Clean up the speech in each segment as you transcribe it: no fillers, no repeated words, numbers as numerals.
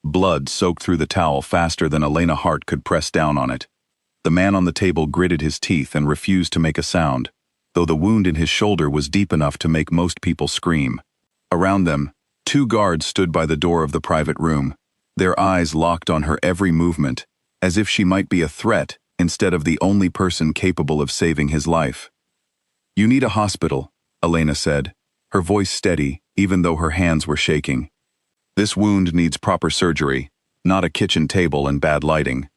Blood soaked through the towel faster than Elena Hart could press down on it. The man on the table gritted his teeth and refused to make a sound, though the wound in his shoulder was deep enough to make most people scream. Around them, 2 guards stood by the door of the private room, their eyes locked on her every movement, as if she might be a threat instead of the only person capable of saving his life. "You need a hospital," Elena said, her voice steady even though her hands were shaking. "This wound needs proper surgery, not a kitchen table and bad lighting."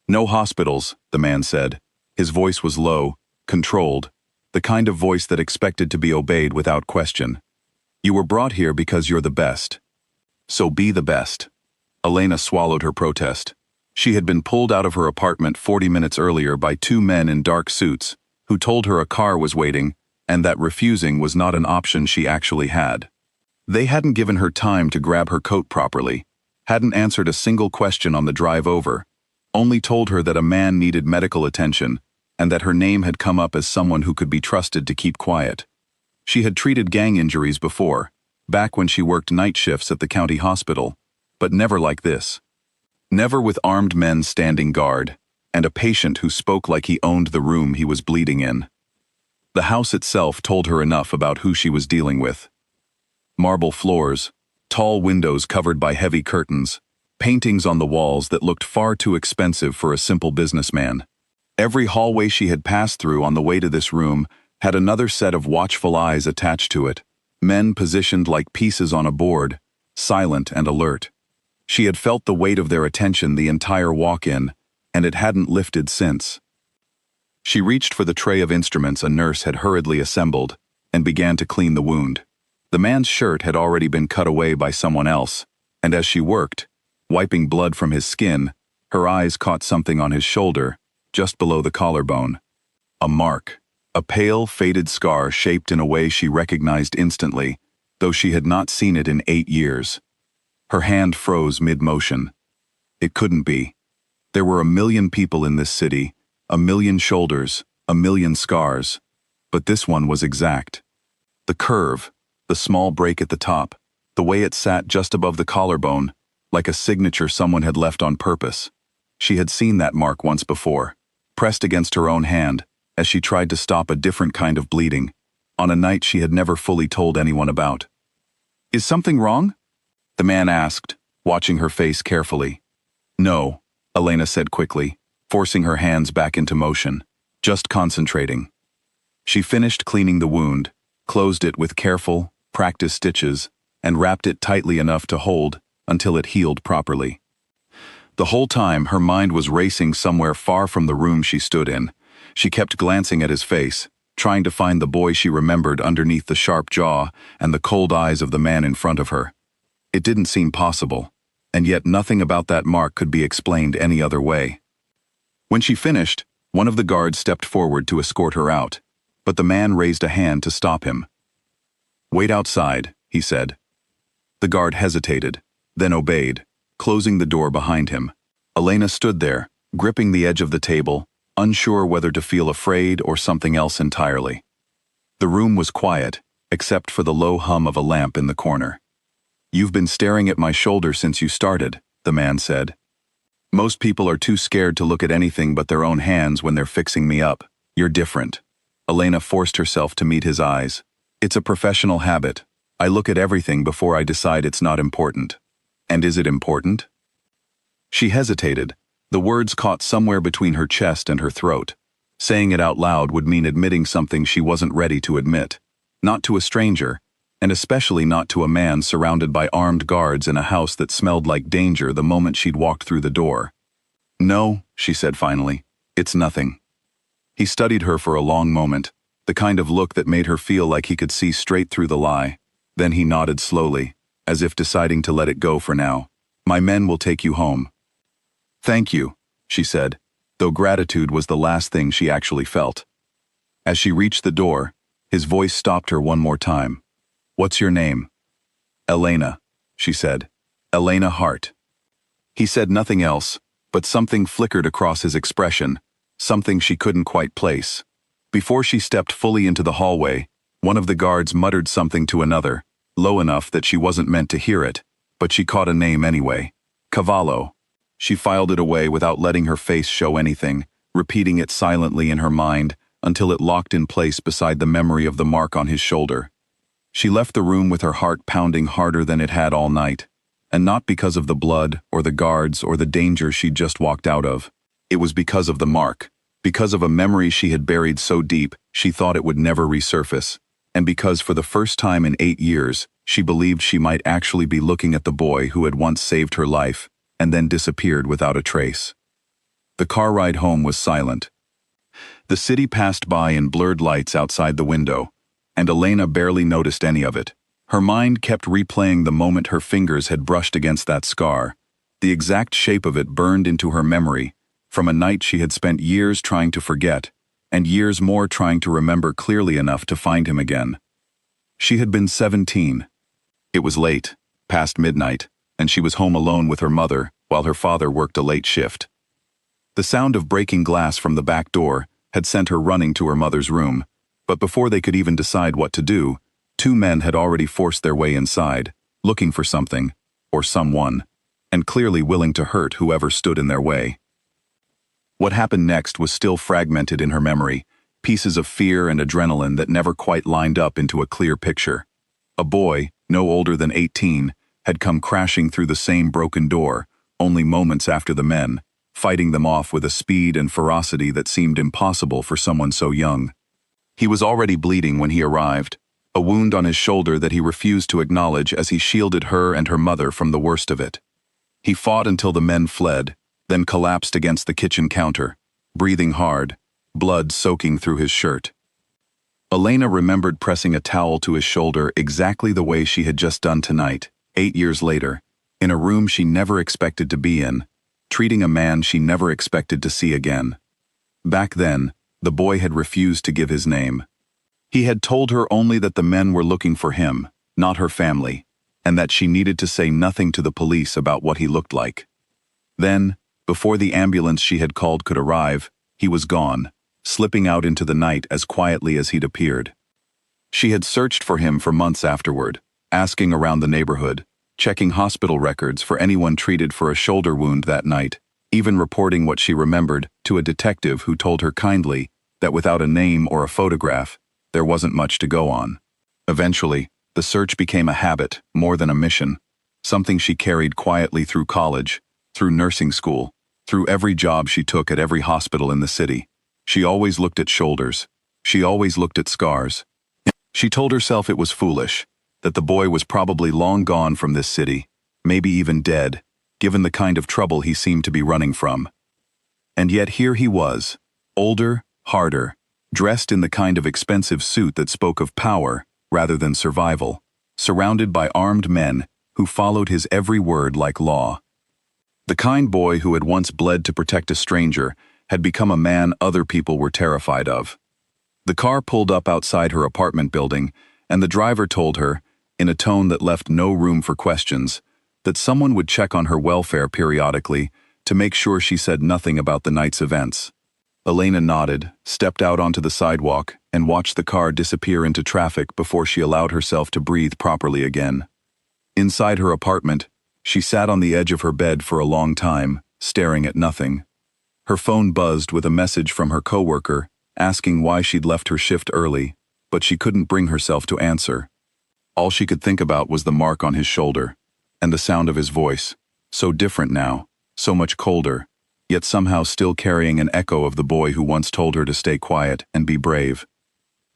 "No hospitals," the man said. His voice was low, controlled, the kind of voice that expected to be obeyed without question. "You were brought here because you're the best. So be the best." Elena swallowed her protest. She had been pulled out of her apartment 40 minutes earlier by 2 men in dark suits who told her a car was waiting and that refusing was not an option she actually had. They hadn't given her time to grab her coat properly, hadn't answered a single question on the drive over, only told her that a man needed medical attention and that her name had come up as someone who could be trusted to keep quiet. She had treated gang injuries before, back when she worked night shifts at the county hospital, but never like this. Never with armed men standing guard, and a patient who spoke like he owned the room he was bleeding in. The house itself told her enough about who she was dealing with. Marble floors, tall windows covered by heavy curtains, paintings on the walls that looked far too expensive for a simple businessman. Every hallway she had passed through on the way to this room had another set of watchful eyes attached to it, men positioned like pieces on a board, silent and alert. She had felt the weight of their attention the entire walk-in, and it hadn't lifted since. She reached for the tray of instruments a nurse had hurriedly assembled and began to clean the wound. The man's shirt had already been cut away by someone else, and as she worked, wiping blood from his skin, her eyes caught something on his shoulder, just below the collarbone. A mark, a pale, faded scar shaped in a way she recognized instantly, though she had not seen it in 8 years. Her hand froze mid-motion. It couldn't be. There were 1,000,000 people in this city, 1,000,000 shoulders, 1,000,000 scars, but this one was exact. The curve, the small break at the top, the way it sat just above the collarbone, like a signature someone had left on purpose. She had seen that mark once before, pressed against her own hand, as she tried to stop a different kind of bleeding, on a night she had never fully told anyone about. "Is something wrong?" the man asked, watching her face carefully. "No," Elena said quickly, forcing her hands back into motion, just concentrating. She finished cleaning the wound, closed it with careful, practiced stitches, and wrapped it tightly enough to hold until it healed properly. The whole time her mind was racing somewhere far from the room she stood in. She kept glancing at his face, trying to find the boy she remembered underneath the sharp jaw and the cold eyes of the man in front of her. It didn't seem possible, and yet nothing about that mark could be explained any other way. When she finished, one of the guards stepped forward to escort her out, but the man raised a hand to stop him. "Wait outside," he said. The guard hesitated, then obeyed, closing the door behind him. Elena stood there, gripping the edge of the table, unsure whether to feel afraid or something else entirely. The room was quiet, except for the low hum of a lamp in the corner. "You've been staring at my shoulder since you started," the man said. "Most people are too scared to look at anything but their own hands when they're fixing me up. You're different." Elena forced herself to meet his eyes. "It's a professional habit. I look at everything before I decide it's not important." "And is it important?" She hesitated. The words caught somewhere between her chest and her throat. Saying it out loud would mean admitting something she wasn't ready to admit. Not to a stranger, and especially not to a man surrounded by armed guards in a house that smelled like danger the moment she'd walked through the door. "No," she said finally, "it's nothing." He studied her for a long moment, the kind of look that made her feel like he could see straight through the lie. Then he nodded slowly, as if deciding to let it go for now. "My men will take you home." "Thank you," she said, though gratitude was the last thing she actually felt. As she reached the door, his voice stopped her one more time. "What's your name?" "Elena," she said. "Elena Hart." He said nothing else, but something flickered across his expression, something she couldn't quite place. Before she stepped fully into the hallway, one of the guards muttered something to another, low enough that she wasn't meant to hear it, but she caught a name anyway. Cavallo. She filed it away without letting her face show anything, repeating it silently in her mind until it locked in place beside the memory of the mark on his shoulder. She left the room with her heart pounding harder than it had all night, and not because of the blood or the guards or the danger she'd just walked out of. It was because of the mark, because of a memory she had buried so deep she thought it would never resurface, and because for the first time in 8 years, she believed she might actually be looking at the boy who had once saved her life and then disappeared without a trace. The car ride home was silent. The city passed by in blurred lights outside the window, and Elena barely noticed any of it. Her mind kept replaying the moment her fingers had brushed against that scar. The exact shape of it burned into her memory, from a night she had spent years trying to forget, and years more trying to remember clearly enough to find him again. She had been 17. It was late, past midnight, and she was home alone with her mother while her father worked a late shift. The sound of breaking glass from the back door had sent her running to her mother's room, but before they could even decide what to do, 2 men had already forced their way inside, looking for something, or someone, and clearly willing to hurt whoever stood in their way. What happened next was still fragmented in her memory, pieces of fear and adrenaline that never quite lined up into a clear picture. A boy, no older than 18, had come crashing through the same broken door, only moments after the men, fighting them off with a speed and ferocity that seemed impossible for someone so young. He was already bleeding when he arrived, a wound on his shoulder that he refused to acknowledge as he shielded her and her mother from the worst of it. He fought until the men fled, then collapsed against the kitchen counter, breathing hard, blood soaking through his shirt. Elena remembered pressing a towel to his shoulder exactly the way she had just done tonight, 8 years later, in a room she never expected to be in, treating a man she never expected to see again. Back then, the boy had refused to give his name. He had told her only that the men were looking for him, not her family, and that she needed to say nothing to the police about what he looked like. Then, before the ambulance she had called could arrive, he was gone, slipping out into the night as quietly as he'd appeared. She had searched for him for months afterward, asking around the neighborhood, checking hospital records for anyone treated for a shoulder wound that night, even reporting what she remembered to a detective who told her kindly that without a name or a photograph, there wasn't much to go on. Eventually, the search became a habit more than a mission, something she carried quietly through college, through nursing school, through every job she took at every hospital in the city. She always looked at shoulders. She always looked at scars. She told herself it was foolish, that the boy was probably long gone from this city, maybe even dead, given the kind of trouble he seemed to be running from. And yet here he was, older, harder, dressed in the kind of expensive suit that spoke of power rather than survival, surrounded by armed men who followed his every word like law. The kind boy who had once bled to protect a stranger had become a man other people were terrified of. The car pulled up outside her apartment building, and the driver told her, in a tone that left no room for questions, that someone would check on her welfare periodically to make sure she said nothing about the night's events. Elena nodded, stepped out onto the sidewalk, and watched the car disappear into traffic before she allowed herself to breathe properly again. Inside her apartment, she sat on the edge of her bed for a long time, staring at nothing. Her phone buzzed with a message from her coworker, asking why she'd left her shift early, but she couldn't bring herself to answer. All she could think about was the mark on his shoulder, and the sound of his voice, so different now, so much colder, yet somehow still carrying an echo of the boy who once told her to stay quiet and be brave.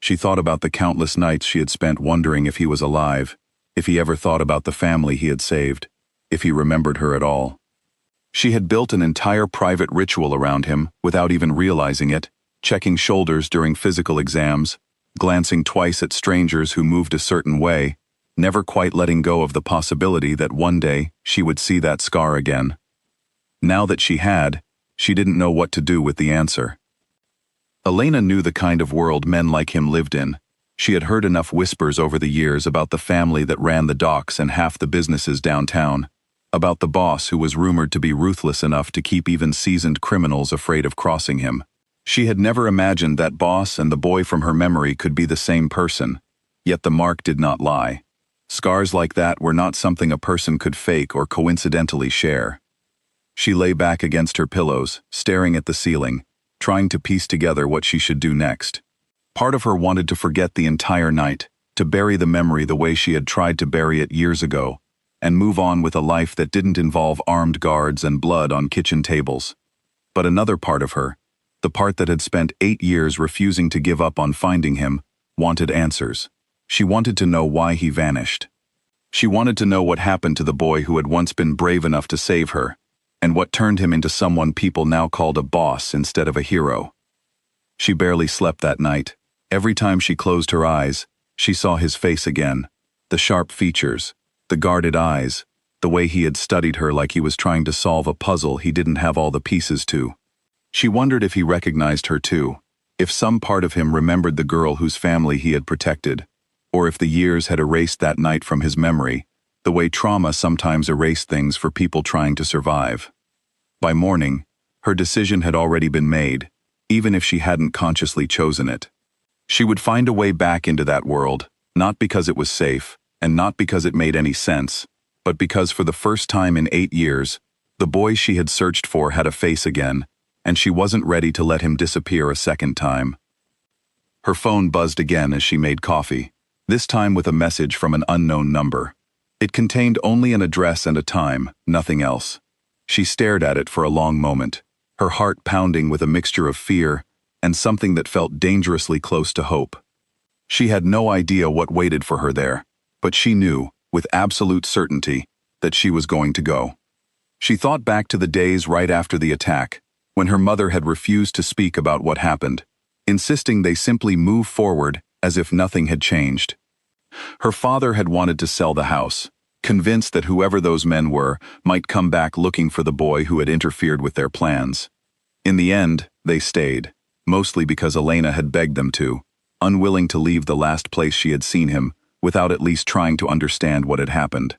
She thought about the countless nights she had spent wondering if he was alive, if he ever thought about the family he had saved, if he remembered her at all. She had built an entire private ritual around him without even realizing it, checking shoulders during physical exams, glancing twice at strangers who moved a certain way, never quite letting go of the possibility that one day she would see that scar again. Now that she had, she didn't know what to do with the answer. Elena knew the kind of world men like him lived in. She had heard enough whispers over the years about the family that ran the docks and half the businesses downtown, about the boss who was rumored to be ruthless enough to keep even seasoned criminals afraid of crossing him. She had never imagined that boss and the boy from her memory could be the same person, yet the mark did not lie. Scars like that were not something a person could fake or coincidentally share. She lay back against her pillows, staring at the ceiling, trying to piece together what she should do next. Part of her wanted to forget the entire night, to bury the memory the way she had tried to bury it years ago, and move on with a life that didn't involve armed guards and blood on kitchen tables. But another part of her, the part that had spent 8 years refusing to give up on finding him, wanted answers. She wanted to know why he vanished. She wanted to know what happened to the boy who had once been brave enough to save her, and what turned him into someone people now called a boss instead of a hero. She barely slept that night. Every time she closed her eyes, she saw his face again, the sharp features, the guarded eyes, the way he had studied her like he was trying to solve a puzzle he didn't have all the pieces to. She wondered if he recognized her too, if some part of him remembered the girl whose family he had protected, or if the years had erased that night from his memory, the way trauma sometimes erased things for people trying to survive. By morning, her decision had already been made, even if she hadn't consciously chosen it. She would find a way back into that world, not because it was safe, and not because it made any sense, but because for the first time in 8 years, the boy she had searched for had a face again, and she wasn't ready to let him disappear a second time. Her phone buzzed again as she made coffee, this time with a message from an unknown number. It contained only an address and a time, nothing else. She stared at it for a long moment, her heart pounding with a mixture of fear and something that felt dangerously close to hope. She had no idea what waited for her there, but she knew, with absolute certainty, that she was going to go. She thought back to the days right after the attack, when her mother had refused to speak about what happened, insisting they simply move forward as if nothing had changed. Her father had wanted to sell the house, convinced that whoever those men were might come back looking for the boy who had interfered with their plans. In the end, they stayed, mostly because Elena had begged them to, unwilling to leave the last place she had seen him without at least trying to understand what had happened.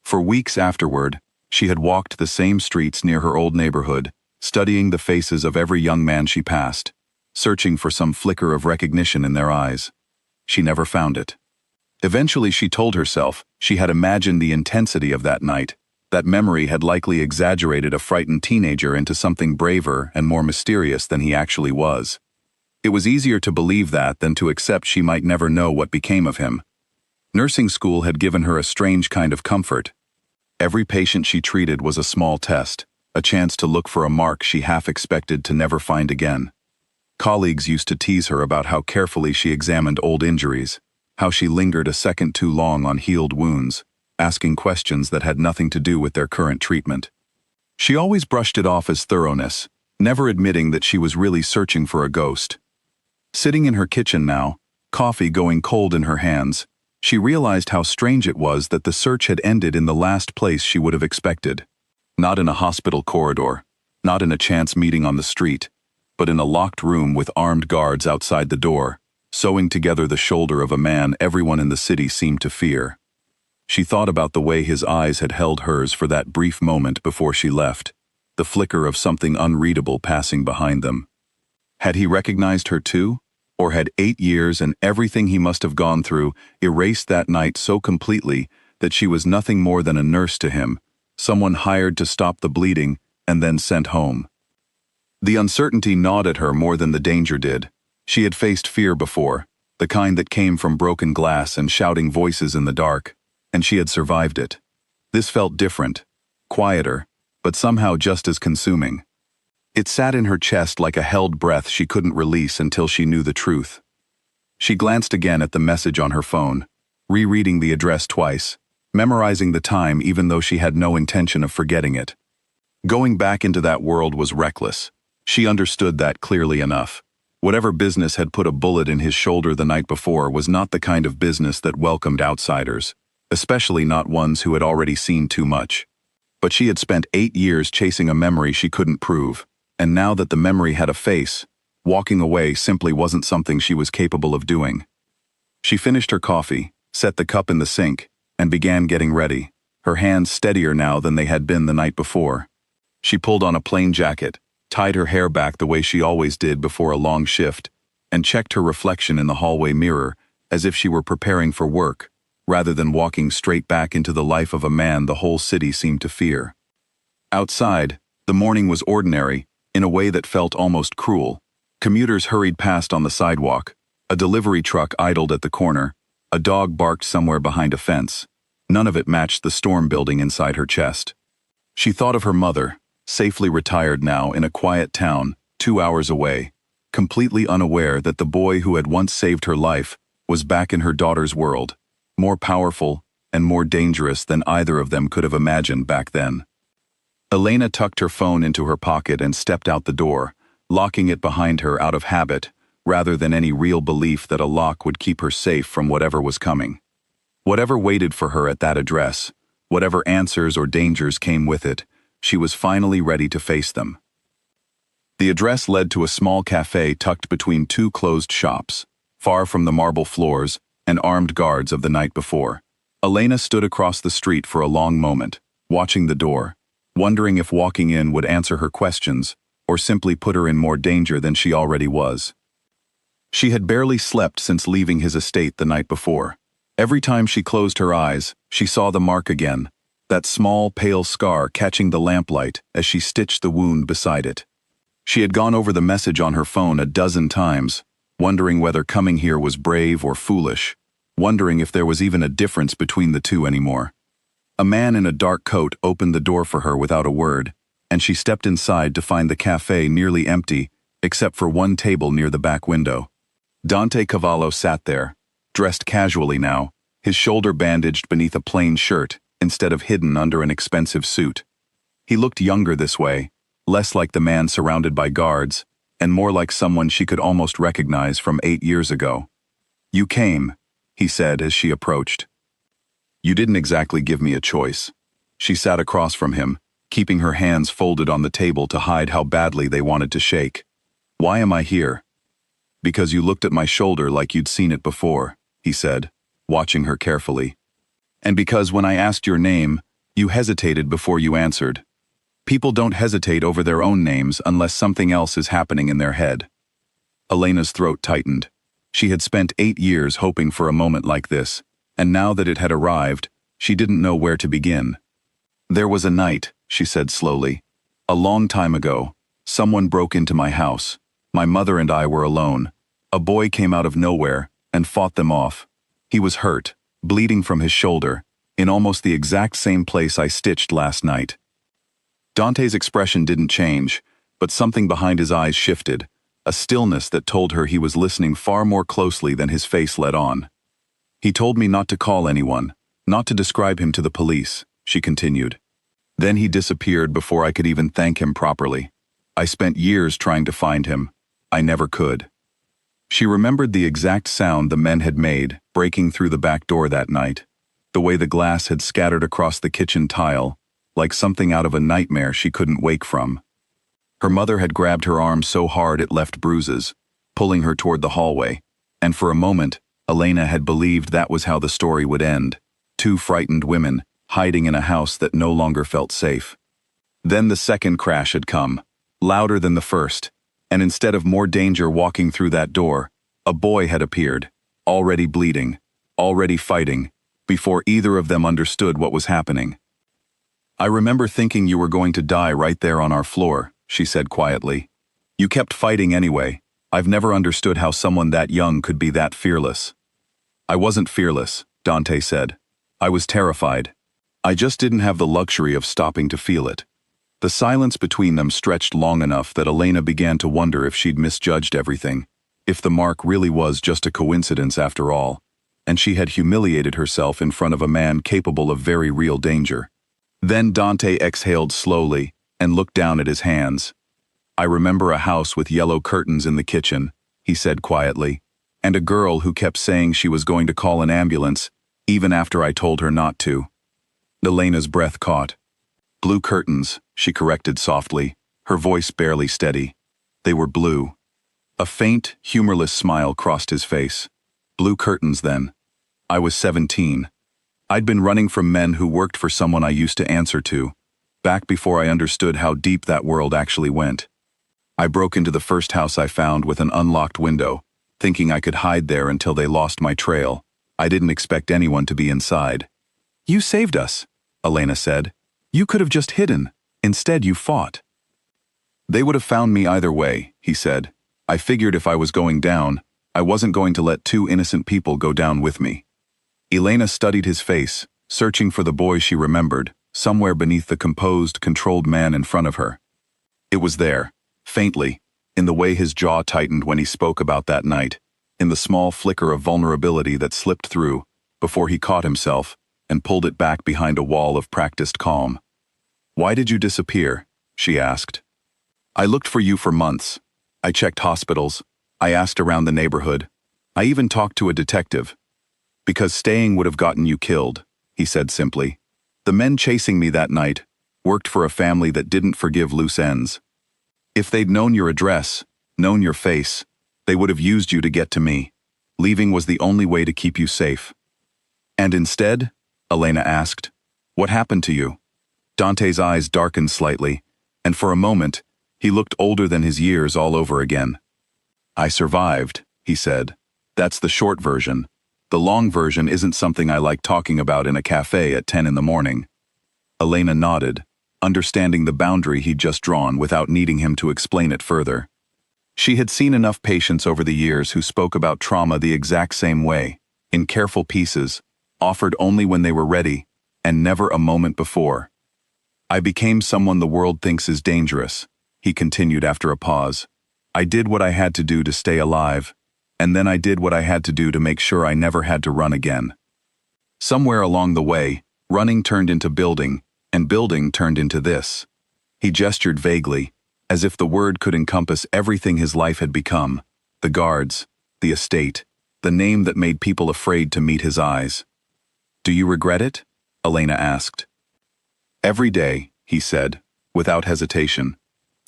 For weeks afterward, she had walked the same streets near her old neighborhood, studying the faces of every young man she passed, searching for some flicker of recognition in their eyes. She never found it. Eventually she told herself she had imagined the intensity of that night. That memory had likely exaggerated a frightened teenager into something braver and more mysterious than he actually was. It was easier to believe that than to accept she might never know what became of him. Nursing school had given her a strange kind of comfort. Every patient she treated was a small test, a chance to look for a mark she half expected to never find again. Colleagues used to tease her about how carefully she examined old injuries, how she lingered a second too long on healed wounds, asking questions that had nothing to do with their current treatment. She always brushed it off as thoroughness, never admitting that she was really searching for a ghost. Sitting in her kitchen now, coffee going cold in her hands, she realized how strange it was that the search had ended in the last place she would have expected. Not in a hospital corridor, not in a chance meeting on the street, but in a locked room with armed guards outside the door, sewing together the shoulder of a man everyone in the city seemed to fear. She thought about the way his eyes had held hers for that brief moment before she left, the flicker of something unreadable passing behind them. Had he recognized her too? Or had 8 years and everything he must have gone through erased that night so completely that she was nothing more than a nurse to him, someone hired to stop the bleeding and then sent home? The uncertainty gnawed at her more than the danger did. She had faced fear before, the kind that came from broken glass and shouting voices in the dark, and she had survived it. This felt different, quieter, but somehow just as consuming. It sat in her chest like a held breath she couldn't release until she knew the truth. She glanced again at the message on her phone, rereading the address twice, memorizing the time even though she had no intention of forgetting it. Going back into that world was reckless. She understood that clearly enough. Whatever business had put a bullet in his shoulder the night before was not the kind of business that welcomed outsiders, especially not ones who had already seen too much. But she had spent 8 years chasing a memory she couldn't prove, and now that the memory had a face, walking away simply wasn't something she was capable of doing. She finished her coffee, set the cup in the sink, and began getting ready, her hands steadier now than they had been the night before. She pulled on a plain jacket, tied her hair back the way she always did before a long shift, and checked her reflection in the hallway mirror as if she were preparing for work, rather than walking straight back into the life of a man the whole city seemed to fear. Outside, The morning was ordinary, in a way that felt almost cruel. Commuters hurried past on the sidewalk. A delivery truck idled at the corner. A dog barked somewhere behind a fence. None of it matched the storm building inside her chest. She thought of her mother, safely retired now in a quiet town, 2 hours away, completely unaware that the boy who had once saved her life was back in her daughter's world, more powerful and more dangerous than either of them could have imagined back then. Elena tucked her phone into her pocket and stepped out the door, locking it behind her out of habit, rather than any real belief that a lock would keep her safe from whatever was coming. Whatever waited for her at that address, whatever answers or dangers came with it, she was finally ready to face them. The address led to a small cafe tucked between two closed shops, far from the marble floors and armed guards of the night before. Elena stood across the street for a long moment, watching the door, wondering if walking in would answer her questions or simply put her in more danger than she already was. She had barely slept since leaving his estate the night before. Every time she closed her eyes, she saw the mark again, that small, pale scar catching the lamplight as she stitched the wound beside it. She had gone over the message on her phone a dozen times, wondering whether coming here was brave or foolish, wondering if there was even a difference between the two anymore. A man in a dark coat opened the door for her without a word, and she stepped inside to find the cafe nearly empty, except for one table near the back window. Dante Cavallo sat there, dressed casually now, his shoulder bandaged beneath a plain shirt instead of hidden under an expensive suit. He looked younger this way, less like the man surrounded by guards, and more like someone she could almost recognize from 8 years ago. "You came," he said as she approached. "You didn't exactly give me a choice." She sat across from him, keeping her hands folded on the table to hide how badly they wanted to shake. "Why am I here?" "Because you looked at my shoulder like you'd seen it before," he said, watching her carefully. "And because when I asked your name, you hesitated before you answered. People don't hesitate over their own names unless something else is happening in their head." Elena's throat tightened. She had spent 8 years hoping for a moment like this, and now that it had arrived, she didn't know where to begin. "There was a night," she said slowly. "A long time ago, someone broke into my house. My mother and I were alone. A boy came out of nowhere and fought them off. He was hurt, bleeding from his shoulder, in almost the exact same place I stitched last night." Dante's expression didn't change, but something behind his eyes shifted, a stillness that told her he was listening far more closely than his face let on. "He told me not to call anyone, not to describe him to the police," she continued. "Then he disappeared before I could even thank him properly. I spent years trying to find him. I never could." She remembered the exact sound the men had made, breaking through the back door that night, the way the glass had scattered across the kitchen tile, like something out of a nightmare she couldn't wake from. Her mother had grabbed her arm so hard it left bruises, pulling her toward the hallway, and for a moment, Elena had believed that was how the story would end, 2 frightened women hiding in a house that no longer felt safe. Then the second crash had come, louder than the first, and instead of more danger walking through that door, a boy had appeared, already bleeding, already fighting, before either of them understood what was happening. "I remember thinking you were going to die right there on our floor," she said quietly. "You kept fighting anyway. I've never understood how someone that young could be that fearless." "I wasn't fearless," Dante said. "I was terrified. I just didn't have the luxury of stopping to feel it." The silence between them stretched long enough that Elena began to wonder if she'd misjudged everything, if the mark really was just a coincidence after all, and she had humiliated herself in front of a man capable of very real danger. Then Dante exhaled slowly and looked down at his hands. "I remember a house with yellow curtains in the kitchen," he said quietly, "and a girl who kept saying she was going to call an ambulance, even after I told her not to." Elena's breath caught. "Blue curtains," she corrected softly, her voice barely steady. "They were blue." A faint, humorless smile crossed his face. "Blue curtains, then. I was 17. I'd been running from men who worked for someone I used to answer to, back before I understood how deep that world actually went. I broke into the first house I found with an unlocked window, thinking I could hide there until they lost my trail. I didn't expect anyone to be inside." "You saved us," Elena said. "You could have just hidden. Instead, you fought." They would have found me either way, he said. I figured if I was going down, I wasn't going to let two innocent people go down with me. Elena studied his face, searching for the boy she remembered, somewhere beneath the composed, controlled man in front of her. It was there, faintly, in the way his jaw tightened when he spoke about that night, in the small flicker of vulnerability that slipped through, before he caught himself, and pulled it back behind a wall of practiced calm. "Why did you disappear?" she asked. "I looked for you for months. I checked hospitals. I asked around the neighborhood. I even talked to a detective. Because staying would have gotten you killed," he said simply. "The men chasing me that night worked for a family that didn't forgive loose ends. If they'd known your address, known your face, they would have used you to get to me. Leaving was the only way to keep you safe." "And instead?" Elena asked. "What happened to you?" Dante's eyes darkened slightly, and for a moment, he looked older than his years all over again. "I survived," he said. "That's the short version. The long version isn't something I like talking about in a cafe at 10 in the morning." Elena nodded, understanding the boundary he'd just drawn without needing him to explain it further. She had seen enough patients over the years who spoke about trauma the exact same way, in careful pieces, offered only when they were ready, and never a moment before. "I became someone the world thinks is dangerous," he continued after a pause. "I did what I had to do to stay alive, and then I did what I had to do to make sure I never had to run again. Somewhere along the way, running turned into building, and building turned into this." He gestured vaguely, as if the word could encompass everything his life had become: the guards, the estate, the name that made people afraid to meet his eyes. "Do you regret it?" Elena asked. "Every day," he said, without hesitation.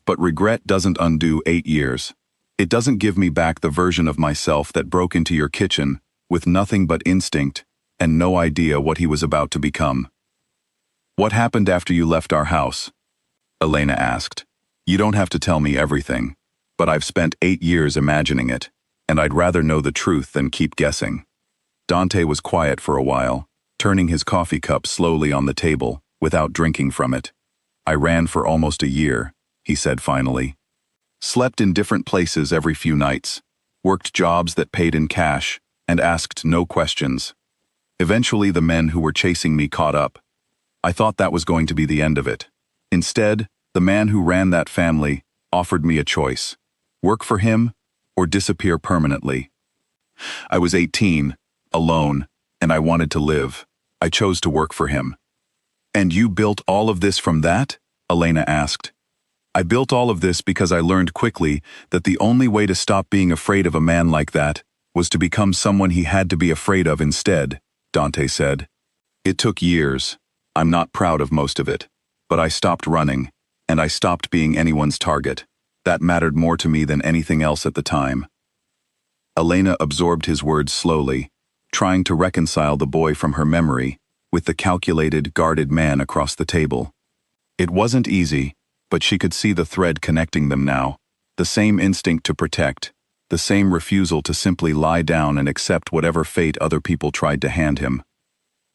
"But regret doesn't undo 8 years. It doesn't give me back the version of myself that broke into your kitchen, with nothing but instinct, and no idea what he was about to become." "What happened after you left our house?" Elena asked. "You don't have to tell me everything, but I've spent 8 years imagining it, and I'd rather know the truth than keep guessing." Dante was quiet for a while, turning his coffee cup slowly on the table, without drinking from it. "I ran for almost a year," he said finally. "Slept in different places every few nights, worked jobs that paid in cash, and asked no questions. Eventually the men who were chasing me caught up. I thought that was going to be the end of it. Instead, the man who ran that family offered me a choice: work for him or disappear permanently. I was 18, alone, and I wanted to live. I chose to work for him." "And you built all of this from that?" Elena asked. "I built all of this because I learned quickly that the only way to stop being afraid of a man like that was to become someone he had to be afraid of instead," Dante said. "It took years. I'm not proud of most of it. But I stopped running, and I stopped being anyone's target. That mattered more to me than anything else at the time." Elena absorbed his words slowly, trying to reconcile the boy from her memory with the calculated, guarded man across the table. It wasn't easy, but she could see the thread connecting them now: the same instinct to protect, the same refusal to simply lie down and accept whatever fate other people tried to hand him.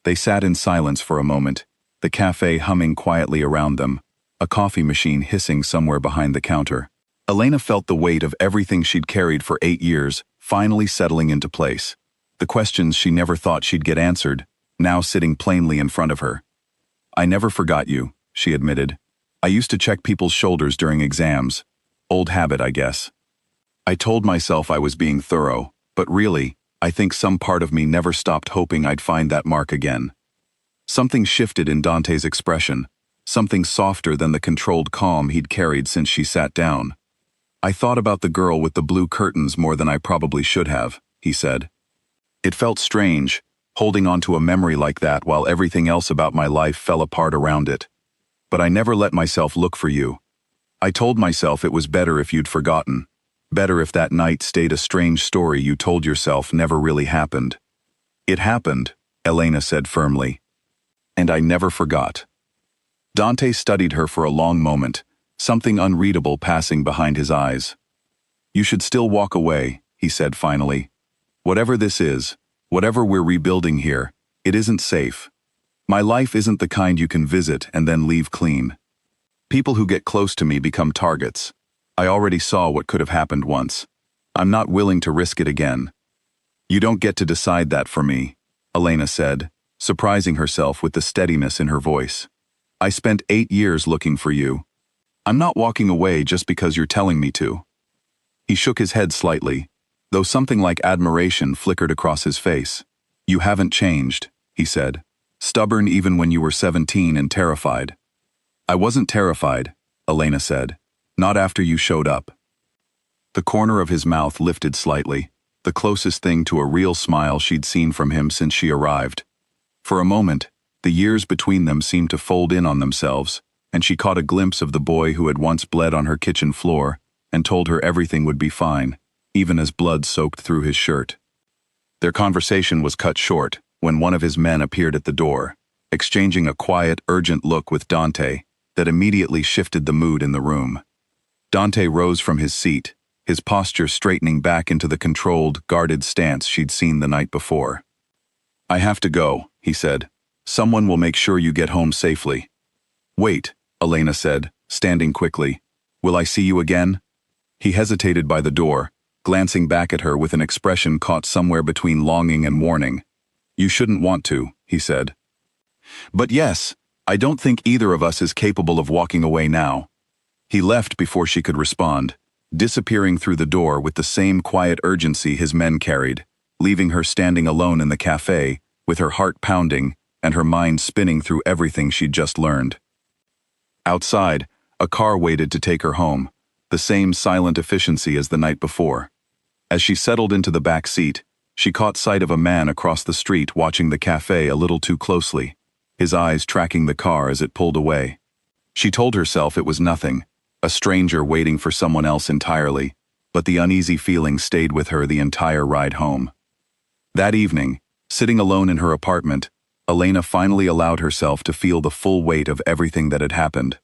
They sat in silence for a moment, the cafe humming quietly around them, a coffee machine hissing somewhere behind the counter. Elena felt the weight of everything she'd carried for 8 years finally settling into place. The questions she never thought she'd get answered, now sitting plainly in front of her. "I never forgot you," she admitted. "I used to check people's shoulders during exams. Old habit, I guess. I told myself I was being thorough, but really, I think some part of me never stopped hoping I'd find that mark again." Something shifted in Dante's expression, something softer than the controlled calm he'd carried since she sat down. "I thought about the girl with the blue curtains more than I probably should have," he said. "It felt strange, holding on to a memory like that while everything else about my life fell apart around it. But I never let myself look for you. I told myself it was better if you'd forgotten. Better if that night stayed a strange story you told yourself never really happened." "It happened," Elena said firmly. "And I never forgot." Dante studied her for a long moment, something unreadable passing behind his eyes. "You should still walk away," he said finally. "Whatever this is, whatever we're rebuilding here, it isn't safe. My life isn't the kind you can visit and then leave clean." People who get close to me become targets. I already saw what could have happened once. I'm not willing to risk it again. You don't get to decide that for me, Elena said, surprising herself with the steadiness in her voice. I spent 8 years looking for you. I'm not walking away just because you're telling me to. He shook his head slightly, though something like admiration flickered across his face. You haven't changed, he said, stubborn even when you were 17 and terrified. I wasn't terrified, Elena said, not after you showed up. The corner of his mouth lifted slightly, the closest thing to a real smile she'd seen from him since she arrived. For a moment, the years between them seemed to fold in on themselves, and she caught a glimpse of the boy who had once bled on her kitchen floor and told her everything would be fine, even as blood soaked through his shirt. Their conversation was cut short when one of his men appeared at the door, exchanging a quiet, urgent look with Dante that immediately shifted the mood in the room. Dante rose from his seat, his posture straightening back into the controlled, guarded stance she'd seen the night before. I have to go, he said. Someone will make sure you get home safely. Wait, Elena said, standing quickly. Will I see you again? He hesitated by the door, glancing back at her with an expression caught somewhere between longing and warning. You shouldn't want to, he said. But yes, I don't think either of us is capable of walking away now. He left before she could respond, disappearing through the door with the same quiet urgency his men carried, leaving her standing alone in the cafe, with her heart pounding and her mind spinning through everything she'd just learned. Outside, a car waited to take her home, the same silent efficiency as the night before. As she settled into the back seat, she caught sight of a man across the street watching the cafe a little too closely, his eyes tracking the car as it pulled away. She told herself it was nothing, a stranger waiting for someone else entirely, but the uneasy feeling stayed with her the entire ride home. That evening, sitting alone in her apartment, Elena finally allowed herself to feel the full weight of everything that had happened.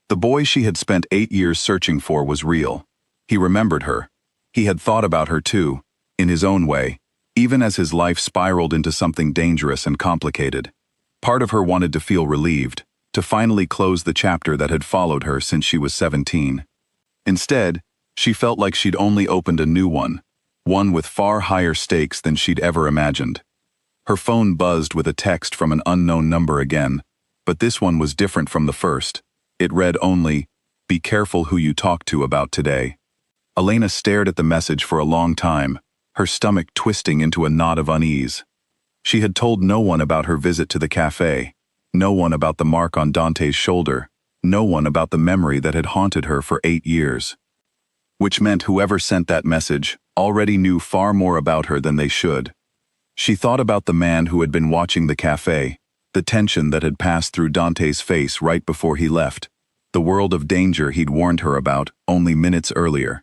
The boy she had spent 8 years searching for was real. He remembered her. He had thought about her too, in his own way, even as his life spiraled into something dangerous and complicated. Part of her wanted to feel relieved, to finally close the chapter that had followed her since she was 17. Instead, she felt like she'd only opened a new one with far higher stakes than she'd ever imagined. Her phone buzzed with a text from an unknown number again, but this one was different from the first. It read only, "Be careful who you talk to about today." Elena stared at the message for a long time, her stomach twisting into a knot of unease. She had told no one about her visit to the cafe, no one about the mark on Dante's shoulder, no one about the memory that had haunted her for 8 years. Which meant whoever sent that message already knew far more about her than they should. She thought about the man who had been watching the cafe, the tension that had passed through Dante's face right before he left, the world of danger he'd warned her about only minutes earlier.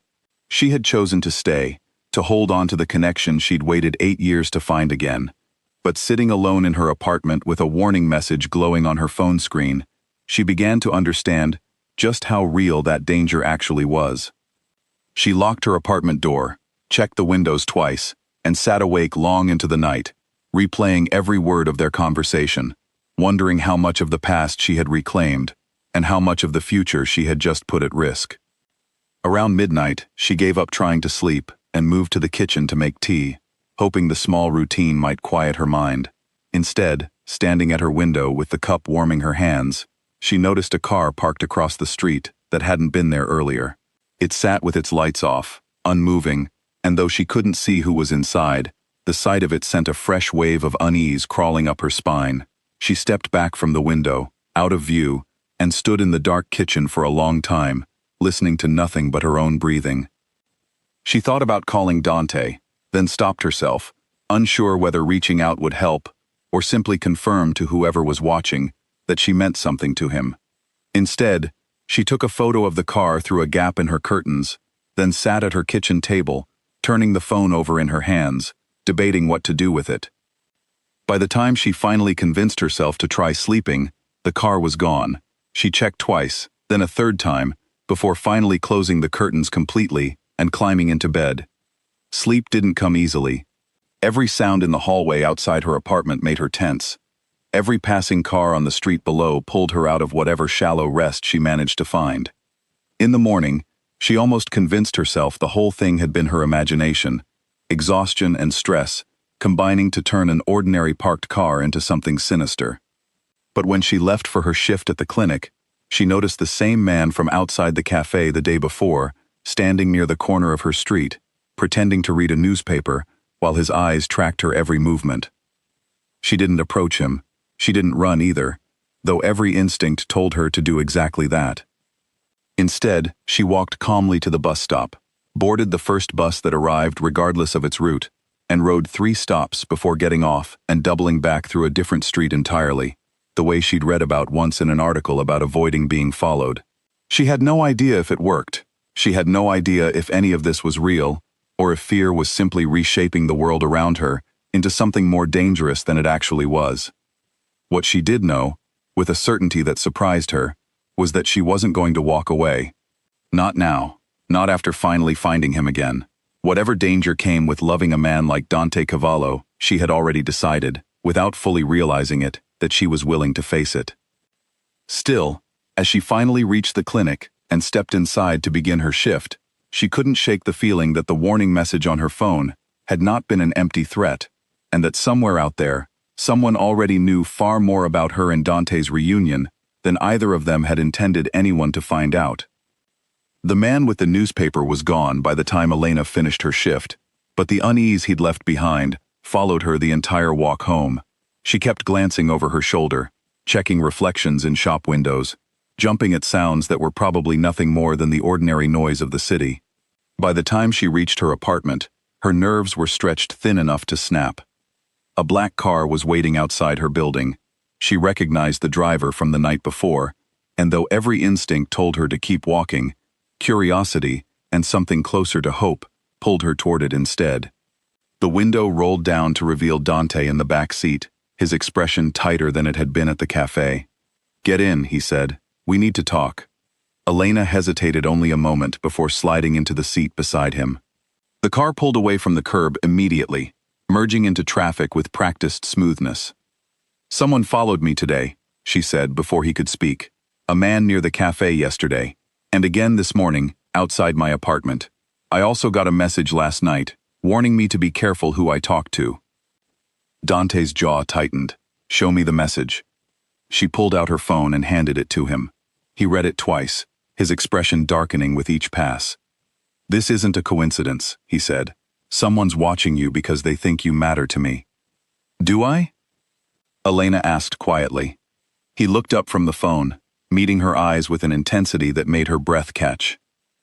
She had chosen to stay, to hold on to the connection she'd waited 8 years to find again. But sitting alone in her apartment with a warning message glowing on her phone screen, she began to understand just how real that danger actually was. She locked her apartment door, checked the windows twice, and sat awake long into the night, replaying every word of their conversation, wondering how much of the past she had reclaimed, and how much of the future she had just put at risk. Around midnight, she gave up trying to sleep and moved to the kitchen to make tea, hoping the small routine might quiet her mind. Instead, standing at her window with the cup warming her hands, she noticed a car parked across the street that hadn't been there earlier. It sat with its lights off, unmoving, and though she couldn't see who was inside, the sight of it sent a fresh wave of unease crawling up her spine. She stepped back from the window, out of view, and stood in the dark kitchen for a long time, listening to nothing but her own breathing. She thought about calling Dante, then stopped herself, unsure whether reaching out would help, or simply confirm to whoever was watching that she meant something to him. Instead, she took a photo of the car through a gap in her curtains, then sat at her kitchen table, turning the phone over in her hands, debating what to do with it. By the time she finally convinced herself to try sleeping, the car was gone. She checked twice, then a third time, before finally closing the curtains completely and climbing into bed. Sleep didn't come easily. Every sound in the hallway outside her apartment made her tense. Every passing car on the street below pulled her out of whatever shallow rest she managed to find. In the morning, she almost convinced herself the whole thing had been her imagination, exhaustion and stress, combining to turn an ordinary parked car into something sinister. But when she left for her shift at the clinic, she noticed the same man from outside the cafe the day before, standing near the corner of her street, pretending to read a newspaper, while his eyes tracked her every movement. She didn't approach him. She didn't run either, though every instinct told her to do exactly that. Instead, she walked calmly to the bus stop, boarded the first bus that arrived regardless of its route, and rode 3 stops before getting off and doubling back through a different street entirely, the way she'd read about once in an article about avoiding being followed. She had no idea if it worked. She had no idea if any of this was real, or if fear was simply reshaping the world around her into something more dangerous than it actually was. What she did know, with a certainty that surprised her, was that she wasn't going to walk away. Not now, not after finally finding him again. Whatever danger came with loving a man like Dante Cavallo, she had already decided, without fully realizing it, that she was willing to face it. Still, as she finally reached the clinic and stepped inside to begin her shift, she couldn't shake the feeling that the warning message on her phone had not been an empty threat, and that somewhere out there, someone already knew far more about her and Dante's reunion than either of them had intended anyone to find out. The man with the newspaper was gone by the time Elena finished her shift, but the unease he'd left behind followed her the entire walk home. She kept glancing over her shoulder, checking reflections in shop windows, jumping at sounds that were probably nothing more than the ordinary noise of the city. By the time she reached her apartment, her nerves were stretched thin enough to snap. A black car was waiting outside her building. She recognized the driver from the night before, and though every instinct told her to keep walking, curiosity, and something closer to hope, pulled her toward it instead. The window rolled down to reveal Dante in the back seat, his expression tighter than it had been at the cafe. "Get in," he said. "We need to talk." Elena hesitated only a moment before sliding into the seat beside him. The car pulled away from the curb immediately, merging into traffic with practiced smoothness. "Someone followed me today," she said before he could speak. "A man near the cafe yesterday, and again this morning, outside my apartment. I also got a message last night, warning me to be careful who I talk to." Dante's jaw tightened. "Show me the message." She pulled out her phone and handed it to him. He read it twice, his expression darkening with each pass. "This isn't a coincidence," he said. "Someone's watching you because they think you matter to me." "Do I?" Elena asked quietly. He looked up from the phone, meeting her eyes with an intensity that made her breath catch.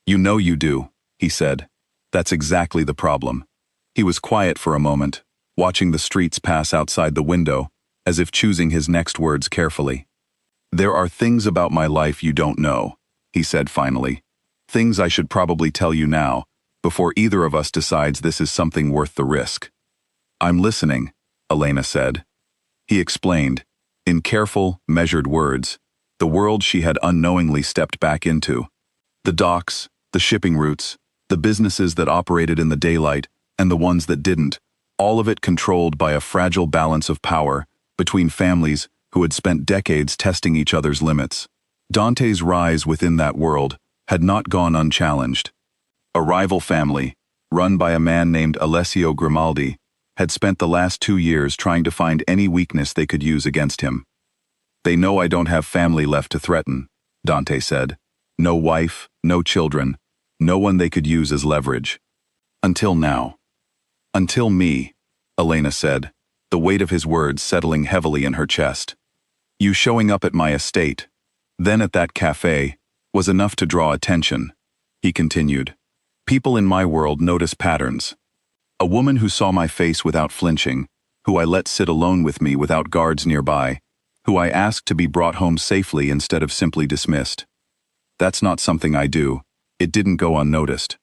"You know you do," he said. "That's exactly the problem." He was quiet for a moment, watching the streets pass outside the window, as if choosing his next words carefully. "There are things about my life you don't know," he said finally. "Things I should probably tell you now, before either of us decides this is something worth the risk." "I'm listening," Elena said. He explained, in careful, measured words, the world she had unknowingly stepped back into. The docks, the shipping routes, the businesses that operated in the daylight, and the ones that didn't, all of it controlled by a fragile balance of power between families who had spent decades testing each other's limits. Dante's rise within that world had not gone unchallenged. A rival family, run by a man named Alessio Grimaldi, had spent the last 2 years trying to find any weakness they could use against him. "They know I don't have family left to threaten," Dante said. "No wife, no children, no one they could use as leverage. Until now." "Until me," Elena said, the weight of his words settling heavily in her chest. "You showing up at my estate, then at that cafe, was enough to draw attention," he continued. "People in my world notice patterns. A woman who saw my face without flinching, who I let sit alone with me without guards nearby, who I asked to be brought home safely instead of simply dismissed. That's not something I do. It didn't go unnoticed."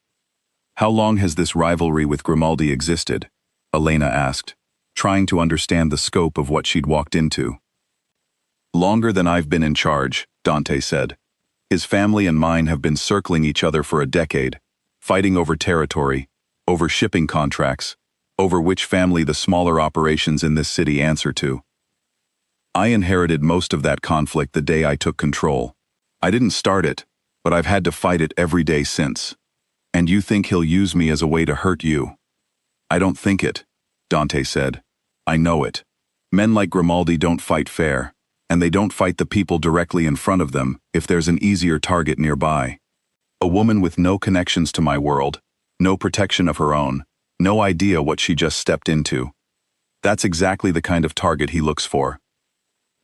"How long has this rivalry with Grimaldi existed?" Elena asked, trying to understand the scope of what she'd walked into. "Longer than I've been in charge," Dante said. "His family and mine have been circling each other for a decade, fighting over territory, over shipping contracts, over which family the smaller operations in this city answer to." I inherited most of that conflict the day I took control. I didn't start it, but I've had to fight it every day since. And you think he'll use me as a way to hurt you? I don't think it, Dante said. I know it. Men like Grimaldi don't fight fair, and they don't fight the people directly in front of them if there's an easier target nearby. A woman with no connections to my world, no protection of her own, no idea what she just stepped into. That's exactly the kind of target he looks for.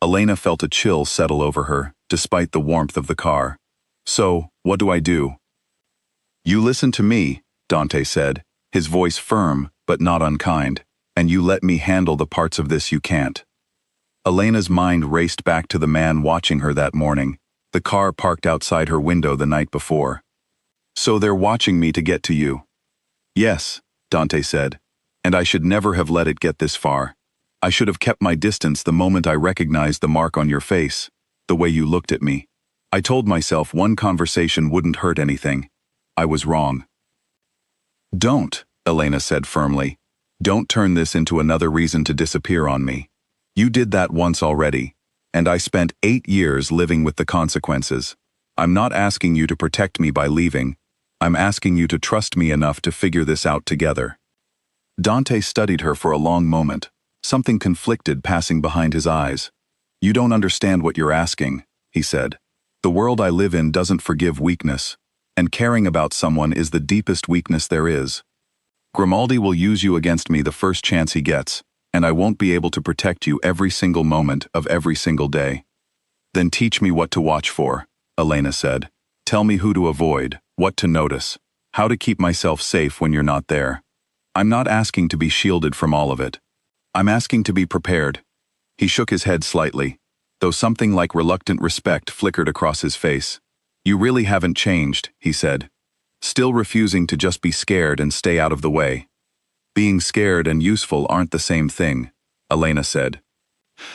Elena felt a chill settle over her, despite the warmth of the car. So, what do I do? You listen to me, Dante said, his voice firm but not unkind, and you let me handle the parts of this you can't. Elena's mind raced back to the man watching her that morning, the car parked outside her window the night before. So they're watching me to get to you. Yes, Dante said, and I should never have let it get this far. I should have kept my distance the moment I recognized the mark on your face, the way you looked at me. I told myself one conversation wouldn't hurt anything. I was wrong. Don't, Elena said firmly. Don't turn this into another reason to disappear on me. You did that once already, and I spent 8 years living with the consequences. I'm not asking you to protect me by leaving. I'm asking you to trust me enough to figure this out together. Dante studied her for a long moment, something conflicted passing behind his eyes. You don't understand what you're asking, he said. The world I live in doesn't forgive weakness, and caring about someone is the deepest weakness there is. Grimaldi will use you against me the first chance he gets, and I won't be able to protect you every single moment of every single day. Then teach me what to watch for, Elena said. Tell me who to avoid, what to notice, how to keep myself safe when you're not there. I'm not asking to be shielded from all of it. I'm asking to be prepared. He shook his head slightly, though something like reluctant respect flickered across his face. You really haven't changed, he said, still refusing to just be scared and stay out of the way. Being scared and useful aren't the same thing, Elena said.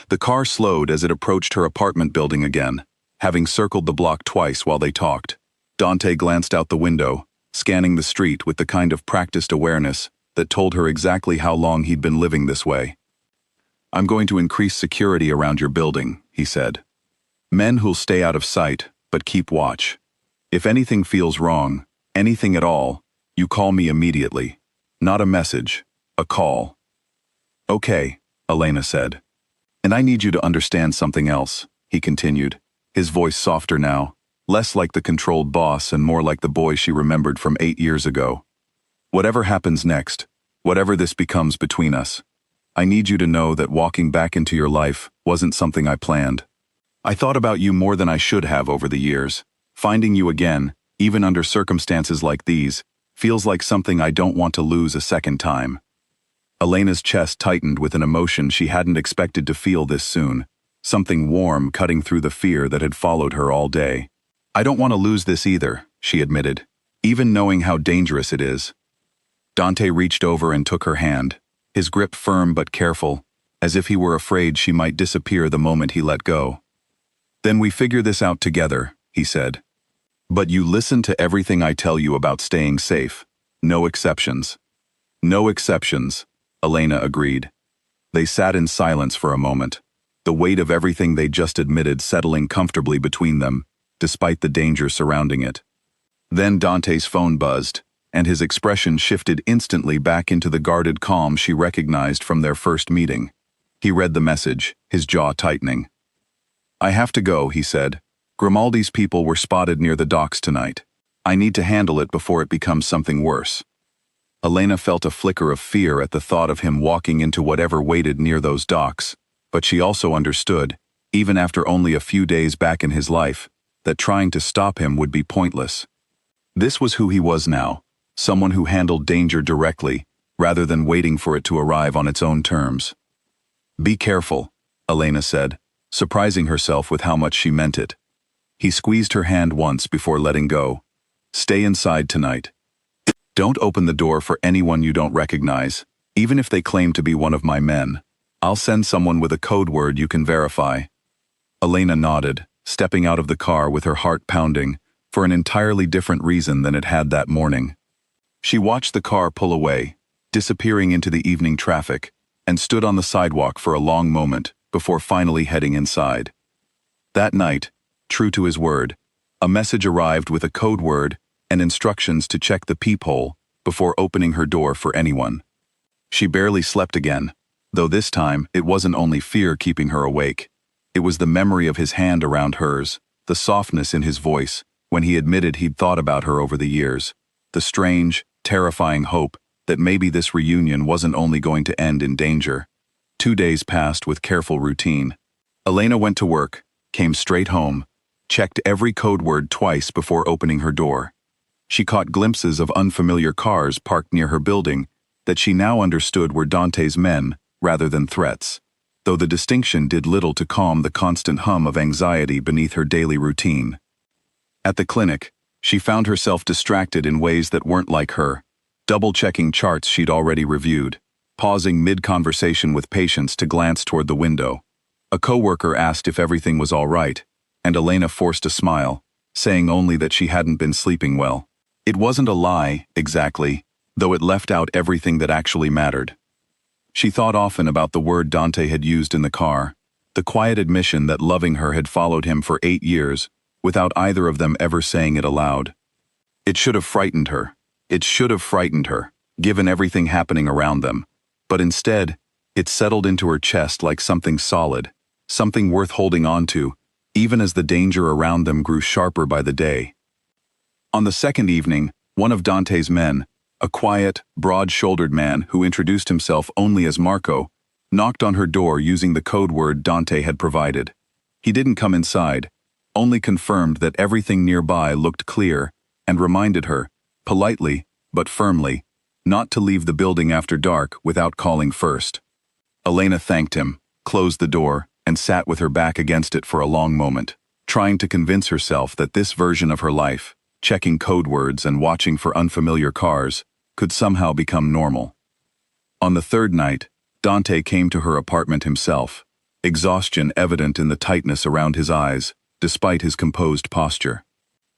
The car slowed as it approached her apartment building again, having circled the block twice while they talked. Dante glanced out the window, scanning the street with the kind of practiced awareness that told her exactly how long he'd been living this way. I'm going to increase security around your building, he said. Men who'll stay out of sight, but keep watch. If anything feels wrong, anything at all, you call me immediately. Not a message, a call. Okay, Elena said. And I need you to understand something else, he continued, his voice softer now, less like the controlled boss and more like the boy she remembered from 8 years ago. Whatever happens next, whatever this becomes between us, I need you to know that walking back into your life wasn't something I planned. I thought about you more than I should have over the years. Finding you again, even under circumstances like these, feels like something I don't want to lose a second time. Elena's chest tightened with an emotion she hadn't expected to feel this soon, something warm cutting through the fear that had followed her all day. I don't want to lose this either, she admitted, even knowing how dangerous it is. Dante reached over and took her hand, his grip firm but careful, as if he were afraid she might disappear the moment he let go. Then we figure this out together, he said. But you listen to everything I tell you about staying safe. No exceptions. No exceptions, Elena agreed. They sat in silence for a moment, the weight of everything they just admitted settling comfortably between them, despite the danger surrounding it. Then Dante's phone buzzed, and his expression shifted instantly back into the guarded calm she recognized from their first meeting. He read the message, his jaw tightening. I have to go, he said. Grimaldi's people were spotted near the docks tonight. I need to handle it before it becomes something worse. Elena felt a flicker of fear at the thought of him walking into whatever waited near those docks, but she also understood, even after only a few days back in his life, that trying to stop him would be pointless. This was who he was now, someone who handled danger directly, rather than waiting for it to arrive on its own terms. Be careful, Elena said, surprising herself with how much she meant it. He squeezed her hand once before letting go. Stay inside tonight. Don't open the door for anyone you don't recognize, even if they claim to be one of my men. I'll send someone with a code word you can verify. Elena nodded, stepping out of the car with her heart pounding, for an entirely different reason than it had that morning. She watched the car pull away, disappearing into the evening traffic, and stood on the sidewalk for a long moment before finally heading inside. That night, true to his word, a message arrived with a code word and instructions to check the peephole before opening her door for anyone. She barely slept again, though this time it wasn't only fear keeping her awake. It was the memory of his hand around hers, the softness in his voice when he admitted he'd thought about her over the years, the strange, terrifying hope that maybe this reunion wasn't only going to end in danger. 2 days passed with careful routine. Elena went to work, came straight home, checked every code word twice before opening her door. She caught glimpses of unfamiliar cars parked near her building that she now understood were Dante's men rather than threats, though the distinction did little to calm the constant hum of anxiety beneath her daily routine. At the clinic, she found herself distracted in ways that weren't like her, double-checking charts she'd already reviewed, pausing mid-conversation with patients to glance toward the window. A coworker asked if everything was all right, and Elena forced a smile, saying only that she hadn't been sleeping well. It wasn't a lie, exactly, though it left out everything that actually mattered. She thought often about the word Dante had used in the car, the quiet admission that loving her had followed him for 8 years, without either of them ever saying it aloud. It should have frightened her. It should have frightened her, given everything happening around them. But instead, it settled into her chest like something solid, something worth holding on to, even as the danger around them grew sharper by the day. On the second evening, one of Dante's men, a quiet, broad-shouldered man who introduced himself only as Marco, knocked on her door using the code word Dante had provided. He didn't come inside, only confirmed that everything nearby looked clear and reminded her, politely but firmly, not to leave the building after dark without calling first. Elena thanked him, closed the door, and sat with her back against it for a long moment, trying to convince herself that this version of her life, checking code words and watching for unfamiliar cars, could somehow become normal. On the third night, Dante came to her apartment himself, exhaustion evident in the tightness around his eyes, despite his composed posture.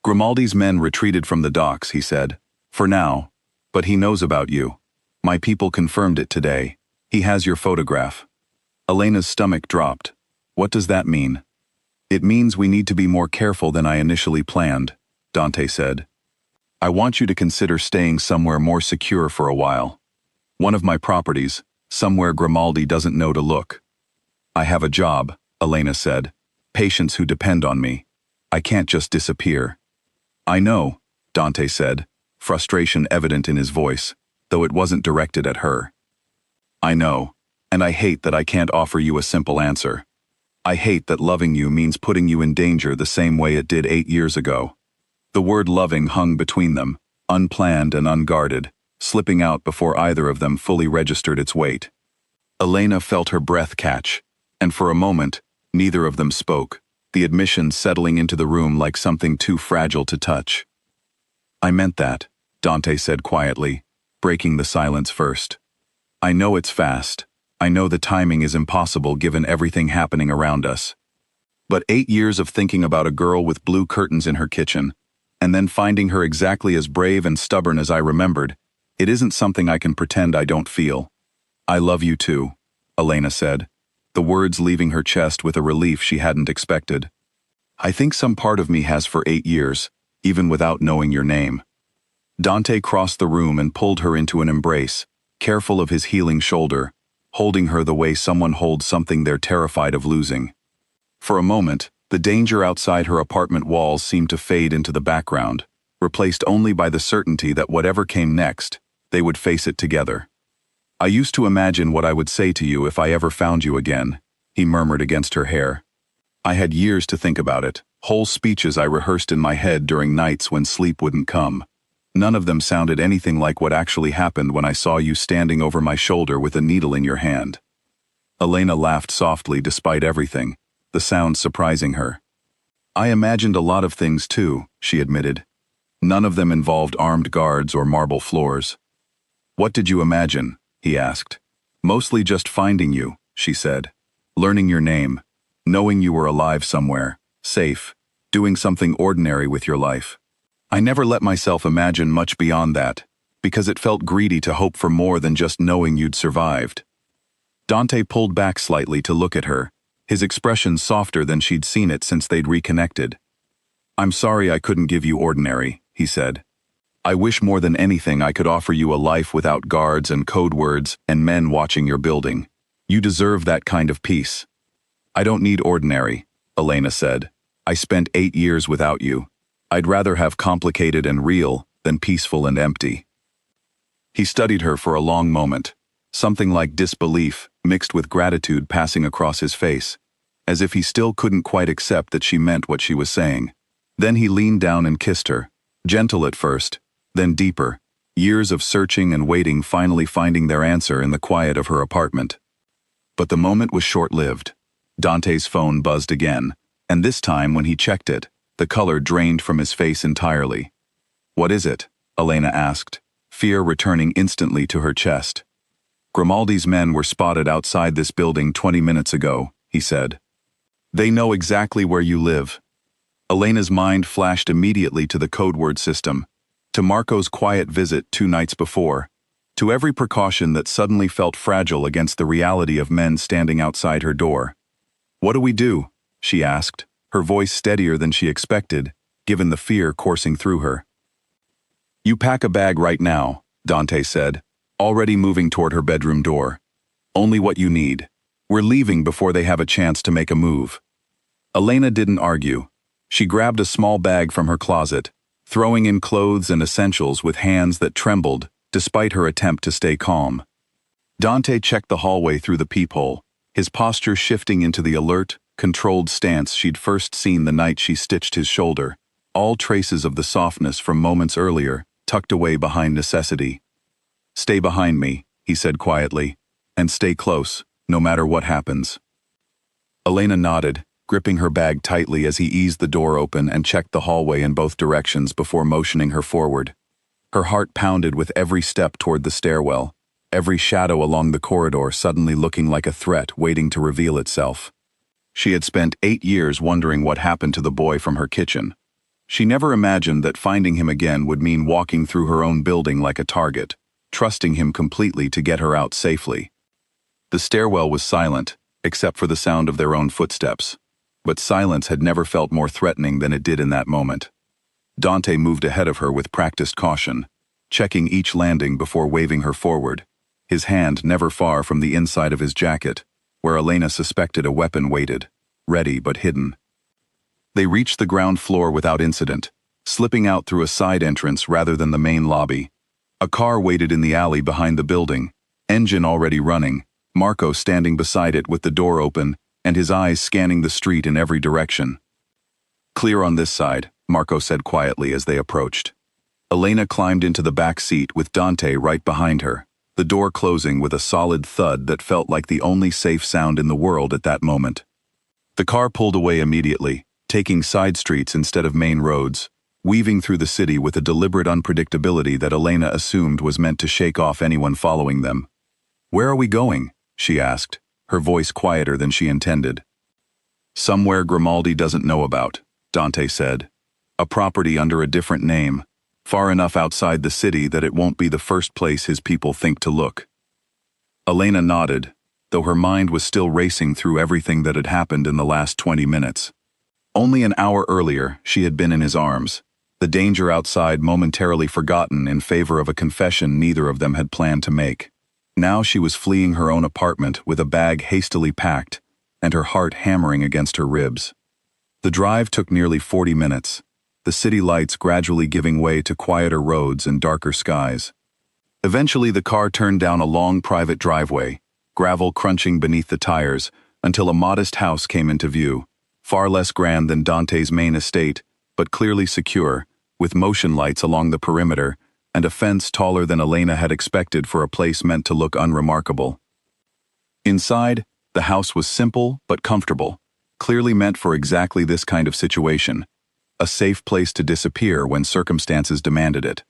"Grimaldi's men retreated from the docks," he said. "For now. But he knows about you. My people confirmed it today. He has your photograph." Elena's stomach dropped. "What does that mean?" "It means we need to be more careful than I initially planned," Dante said. "I want you to consider staying somewhere more secure for a while. One of my properties, somewhere Grimaldi doesn't know to look." "I have a job," Elena said. "Patients who depend on me. I can't just disappear." "I know," Dante said, frustration evident in his voice, though it wasn't directed at her. "I know, and I hate that I can't offer you a simple answer. I hate that loving you means putting you in danger the same way it did 8 years ago." The word loving hung between them, unplanned and unguarded, slipping out before either of them fully registered its weight. Elena felt her breath catch, and for a moment, neither of them spoke, the admission settling into the room like something too fragile to touch. "I meant that," Dante said quietly, breaking the silence first. "I know it's fast. I know the timing is impossible given everything happening around us. But 8 years of thinking about a girl with blue curtains in her kitchen, and then finding her exactly as brave and stubborn as I remembered, it isn't something I can pretend I don't feel." "I love you too," Elena said, the words leaving her chest with a relief she hadn't expected. "I think some part of me has for 8 years, even without knowing your name." Dante crossed the room and pulled her into an embrace, careful of his healing shoulder, holding her the way someone holds something they're terrified of losing. For a moment, the danger outside her apartment walls seemed to fade into the background, replaced only by the certainty that whatever came next, they would face it together. "I used to imagine what I would say to you if I ever found you again," he murmured against her hair. "I had years to think about it, whole speeches I rehearsed in my head during nights when sleep wouldn't come. None of them sounded anything like what actually happened when I saw you standing over my shoulder with a needle in your hand." Elena laughed softly despite everything, the sound surprising her. "I imagined a lot of things too," she admitted. "None of them involved armed guards or marble floors." "What did you imagine?" he asked. "Mostly just finding you," she said. "Learning your name, knowing you were alive somewhere, safe, doing something ordinary with your life. I never let myself imagine much beyond that, because it felt greedy to hope for more than just knowing you'd survived." Dante pulled back slightly to look at her, his expression softer than she'd seen it since they'd reconnected. "I'm sorry I couldn't give you ordinary," he said. "I wish more than anything I could offer you a life without guards and code words and men watching your building. You deserve that kind of peace." "I don't need ordinary," Elena said. "I spent 8 years without you. I'd rather have complicated and real than peaceful and empty." He studied her for a long moment, something like disbelief mixed with gratitude passing across his face, as if he still couldn't quite accept that she meant what she was saying. Then he leaned down and kissed her, gentle at first, then deeper, years of searching and waiting finally finding their answer in the quiet of her apartment. But the moment was short-lived. Dante's phone buzzed again, and this time when he checked it, the color drained from his face entirely. "What is it?" Elena asked, fear returning instantly to her chest. "Grimaldi's men were spotted outside this building 20 minutes ago," he said. "They know exactly where you live." Elena's mind flashed immediately to the code word system, to Marco's quiet visit 2 nights before, to every precaution that suddenly felt fragile against the reality of men standing outside her door. "What do we do?" she asked, her voice steadier than she expected, given the fear coursing through her. "You pack a bag right now," Dante said, already moving toward her bedroom door. "Only what you need. We're leaving before they have a chance to make a move." Elena didn't argue. She grabbed a small bag from her closet, throwing in clothes and essentials with hands that trembled, despite her attempt to stay calm. Dante checked the hallway through the peephole, his posture shifting into the alert, controlled stance she'd first seen the night she stitched his shoulder, all traces of the softness from moments earlier, tucked away behind necessity. "Stay behind me," he said quietly, "and stay close, no matter what happens." Elena nodded, gripping her bag tightly as he eased the door open and checked the hallway in both directions before motioning her forward. Her heart pounded with every step toward the stairwell, every shadow along the corridor suddenly looking like a threat waiting to reveal itself. She had spent 8 years wondering what happened to the boy from her kitchen. She never imagined that finding him again would mean walking through her own building like a target, trusting him completely to get her out safely. The stairwell was silent, except for the sound of their own footsteps. But silence had never felt more threatening than it did in that moment. Dante moved ahead of her with practiced caution, checking each landing before waving her forward, his hand never far from the inside of his jacket, where Elena suspected a weapon waited, ready but hidden. They reached the ground floor without incident, slipping out through a side entrance rather than the main lobby. A car waited in the alley behind the building, engine already running, Marco standing beside it with the door open and his eyes scanning the street in every direction. "Clear on this side," Marco said quietly as they approached. Elena climbed into the back seat with Dante right behind her, the door closing with a solid thud that felt like the only safe sound in the world at that moment. The car pulled away immediately, taking side streets instead of main roads, weaving through the city with a deliberate unpredictability that Elena assumed was meant to shake off anyone following them. "Where are we going?" she asked, her voice quieter than she intended. "Somewhere Grimaldi doesn't know about," Dante said. "A property under a different name, far enough outside the city that it won't be the first place his people think to look." Elena nodded, though her mind was still racing through everything that had happened in the last 20 minutes. Only an hour earlier, she had been in his arms, the danger outside momentarily forgotten in favor of a confession neither of them had planned to make. Now she was fleeing her own apartment with a bag hastily packed, and her heart hammering against her ribs. The drive took nearly 40 minutes, the city lights gradually giving way to quieter roads and darker skies. Eventually the car turned down a long private driveway, gravel crunching beneath the tires, until a modest house came into view, far less grand than Dante's main estate, but clearly secure, with motion lights along the perimeter, and a fence taller than Elena had expected for a place meant to look unremarkable. Inside, the house was simple but comfortable, clearly meant for exactly this kind of situation, a safe place to disappear when circumstances demanded it.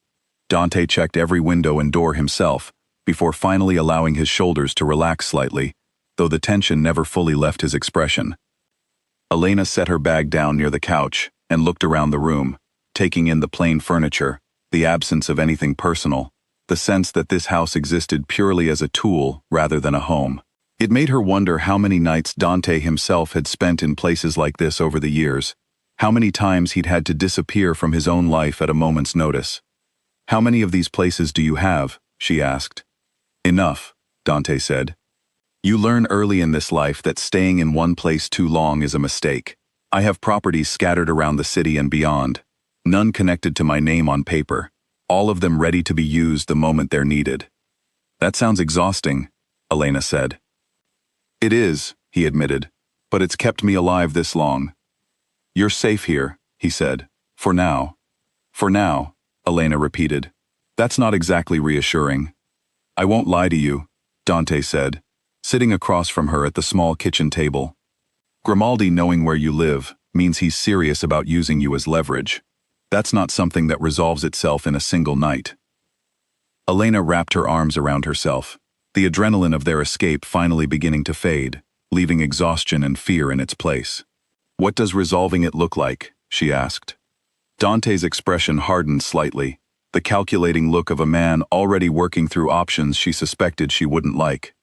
Dante checked every window and door himself, before finally allowing his shoulders to relax slightly, though the tension never fully left his expression. Elena set her bag down near the couch and looked around the room, taking in the plain furniture, the absence of anything personal, the sense that this house existed purely as a tool rather than a home. It made her wonder how many nights Dante himself had spent in places like this over the years, how many times he'd had to disappear from his own life at a moment's notice. "How many of these places do you have?" she asked. "Enough," Dante said. "You learn early in this life that staying in one place too long is a mistake. I have properties scattered around the city and beyond, none connected to my name on paper, all of them ready to be used the moment they're needed." "That sounds exhausting," Elena said. "It is," he admitted, "but it's kept me alive this long." "You're safe here," he said. "For now." "For now," Elena repeated. "That's not exactly reassuring." "I won't lie to you," Dante said, sitting across from her at the small kitchen table. "Grimaldi knowing where you live means he's serious about using you as leverage. That's not something that resolves itself in a single night." Elena wrapped her arms around herself, the adrenaline of their escape finally beginning to fade, leaving exhaustion and fear in its place. "What does resolving it look like?" she asked. Dante's expression hardened slightly, the calculating look of a man already working through options she suspected she wouldn't like.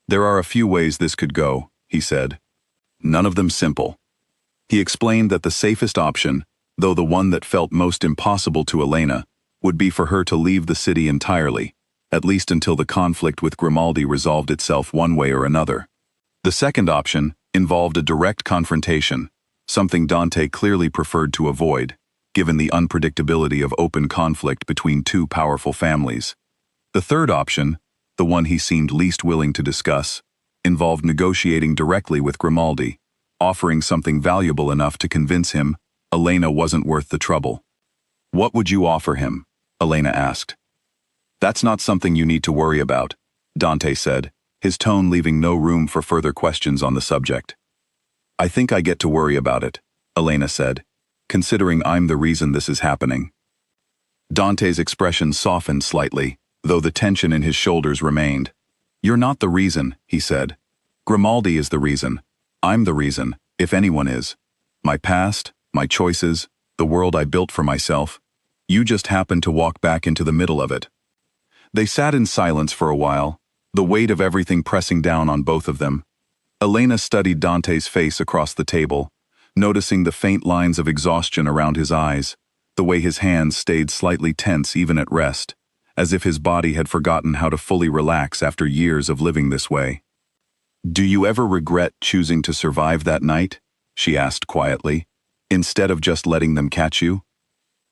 "There are a few ways this could go," he said. "None of them simple." He explained that the safest option, though the one that felt most impossible to Elena, would be for her to leave the city entirely, at least until the conflict with Grimaldi resolved itself one way or another. The second option involved a direct confrontation, something Dante clearly preferred to avoid, given the unpredictability of open conflict between two powerful families. The third option, the one he seemed least willing to discuss, involved negotiating directly with Grimaldi, offering something valuable enough to convince him Elena wasn't worth the trouble. "What would you offer him?" Elena asked. "That's not something you need to worry about," Dante said, his tone leaving no room for further questions on the subject. "I think I get to worry about it," Elena said, "considering I'm the reason this is happening." Dante's expression softened slightly, though the tension in his shoulders remained. "You're not the reason," he said. "Grimaldi is the reason. I'm the reason, if anyone is. My past, my choices, the world I built for myself. You just happened to walk back into the middle of it." They sat in silence for a while, the weight of everything pressing down on both of them. Elena studied Dante's face across the table, noticing the faint lines of exhaustion around his eyes, the way his hands stayed slightly tense even at rest, as if his body had forgotten how to fully relax after years of living this way. "Do you ever regret choosing to survive that night?" she asked quietly, "instead of just letting them catch you?"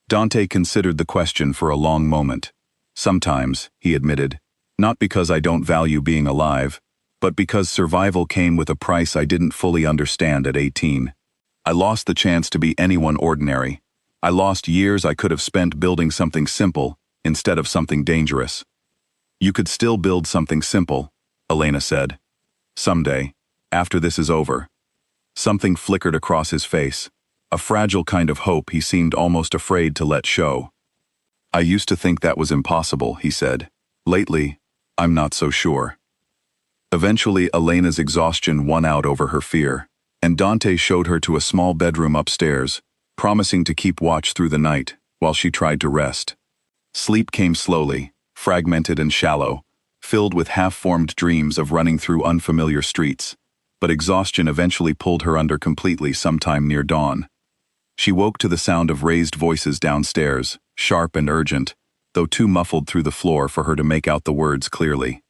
Dante considered the question for a long moment. "Sometimes," he admitted, "not because I don't value being alive, but because survival came with a price I didn't fully understand at 18. I lost the chance to be anyone ordinary. I lost years I could have spent building something simple instead of something dangerous." "You could still build something simple," Elena said. "Someday, after this is over." Something flickered across his face, a fragile kind of hope he seemed almost afraid to let show. "I used to think that was impossible," he said. "Lately, I'm not so sure." Eventually, Elena's exhaustion won out over her fear, and Dante showed her to a small bedroom upstairs, promising to keep watch through the night while she tried to rest. Sleep came slowly, fragmented and shallow, filled with half-formed dreams of running through unfamiliar streets, but exhaustion eventually pulled her under completely sometime near dawn. She woke to the sound of raised voices downstairs, sharp and urgent, though too muffled through the floor for her to make out the words clearly.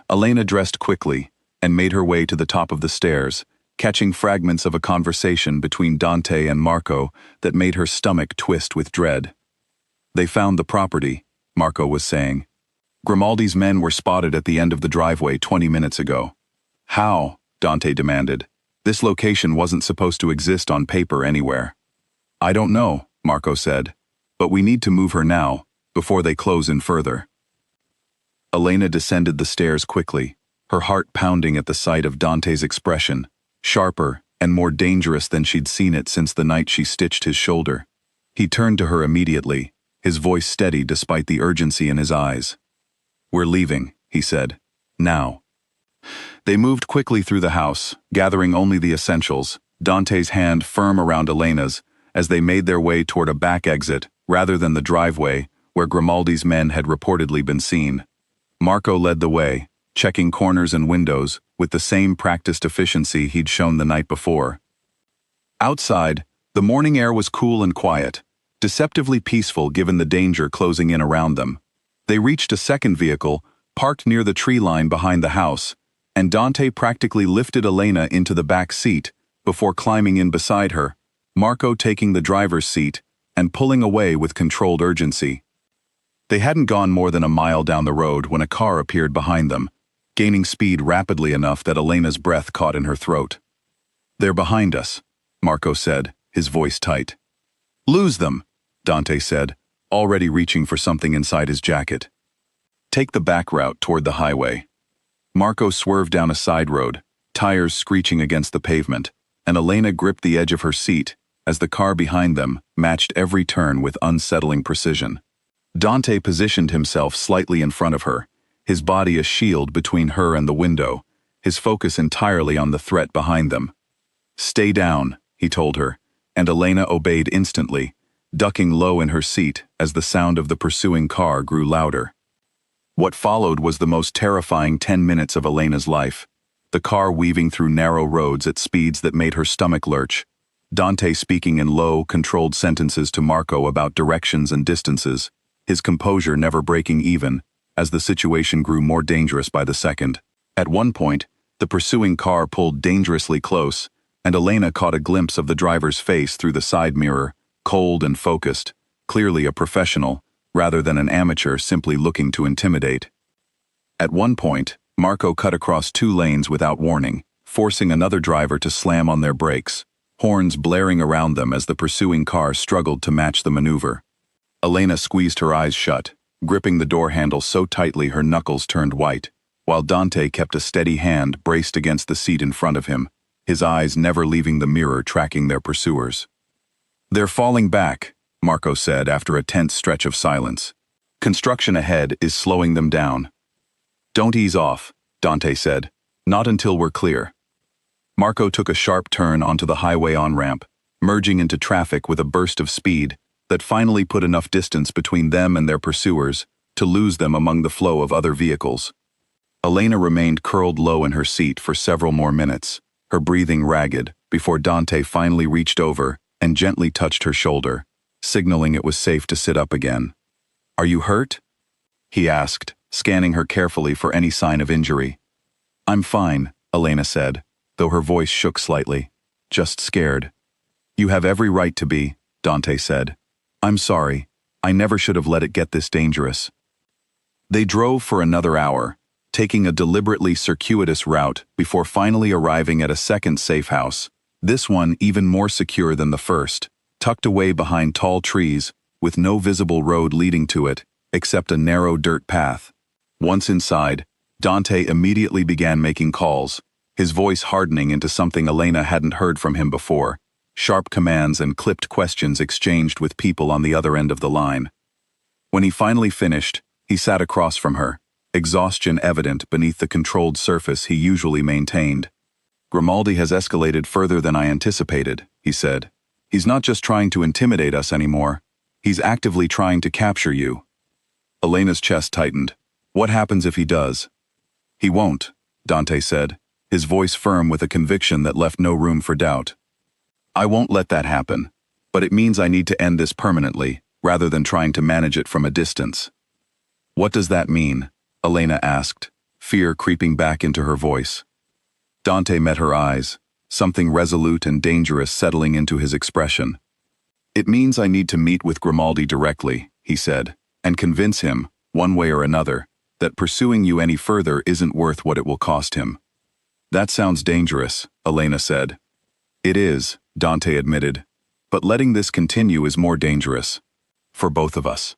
Elena dressed quickly and made her way to the top of the stairs, catching fragments of a conversation between Dante and Marco that made her stomach twist with dread. "They found the property," Marco was saying. "Grimaldi's men were spotted at the end of the driveway 20 minutes ago." "How?" Dante demanded. "This location wasn't supposed to exist on paper anywhere." "I don't know," Marco said, "but we need to move her now, before they close in further." Elena descended the stairs quickly, her heart pounding at the sight of Dante's expression, sharper and more dangerous than she'd seen it since the night she stitched his shoulder. He turned to her immediately, his voice steady despite the urgency in his eyes. "We're leaving," he said. "Now." They moved quickly through the house, gathering only the essentials, Dante's hand firm around Elena's, as they made their way toward a back exit rather than the driveway where Grimaldi's men had reportedly been seen. Marco led the way, checking corners and windows, with the same practiced efficiency he'd shown the night before. Outside, the morning air was cool and quiet, deceptively peaceful given the danger closing in around them. They reached a second vehicle, parked near the tree line behind the house, and Dante practically lifted Elena into the back seat before climbing in beside her, Marco taking the driver's seat and pulling away with controlled urgency. They hadn't gone more than a mile down the road when a car appeared behind them, gaining speed rapidly enough that Elena's breath caught in her throat. "They're behind us," Marco said, his voice tight. "Lose them," Dante said, already reaching for something inside his jacket. "Take the back route toward the highway." Marco swerved down a side road, tires screeching against the pavement, and Elena gripped the edge of her seat as the car behind them matched every turn with unsettling precision. Dante positioned himself slightly in front of her, his body a shield between her and the window, his focus entirely on the threat behind them. "Stay down," he told her, and Elena obeyed instantly, ducking low in her seat as the sound of the pursuing car grew louder. What followed was the most terrifying 10 minutes of Elena's life, the car weaving through narrow roads at speeds that made her stomach lurch, Dante speaking in low, controlled sentences to Marco about directions and distances, his composure never breaking even, as the situation grew more dangerous by the second. At one point, the pursuing car pulled dangerously close, and Elena caught a glimpse of the driver's face through the side mirror, cold and focused, clearly a professional, rather than an amateur simply looking to intimidate. At one point, Marco cut across 2 lanes without warning, forcing another driver to slam on their brakes, horns blaring around them as the pursuing car struggled to match the maneuver. Elena squeezed her eyes shut, gripping the door handle so tightly her knuckles turned white, while Dante kept a steady hand braced against the seat in front of him, his eyes never leaving the mirror tracking their pursuers. "They're falling back," Marco said after a tense stretch of silence. "Construction ahead is slowing them down." "Don't ease off," Dante said. "Not until we're clear." Marco took a sharp turn onto the highway on-ramp, merging into traffic with a burst of speed that finally put enough distance between them and their pursuers to lose them among the flow of other vehicles. Elena remained curled low in her seat for several more minutes, her breathing ragged, before Dante finally reached over and gently touched her shoulder, signaling it was safe to sit up again. "Are you hurt?" he asked, scanning her carefully for any sign of injury. "I'm fine," Elena said, though her voice shook slightly. "Just scared." "You have every right to be," Dante said. "I'm sorry. I never should have let it get this dangerous." They drove for another hour, taking a deliberately circuitous route before finally arriving at a second safe house, this one even more secure than the first, tucked away behind tall trees, with no visible road leading to it, except a narrow dirt path. Once inside, Dante immediately began making calls, his voice hardening into something Elena hadn't heard from him before, sharp commands and clipped questions exchanged with people on the other end of the line. When he finally finished, he sat across from her, exhaustion evident beneath the controlled surface he usually maintained. "Grimaldi has escalated further than I anticipated," he said. "He's not just trying to intimidate us anymore. He's actively trying to capture you." Elena's chest tightened. "What happens if he does?" "He won't," Dante said, his voice firm with a conviction that left no room for doubt. "I won't let that happen, but it means I need to end this permanently, rather than trying to manage it from a distance." "What does that mean?" Elena asked, fear creeping back into her voice. Dante met her eyes, something resolute and dangerous settling into his expression. "It means I need to meet with Grimaldi directly," he said, "and convince him, one way or another, that pursuing you any further isn't worth what it will cost him." "That sounds dangerous," Elena said. "It is," Dante admitted, "but letting this continue is more dangerous. For both of us."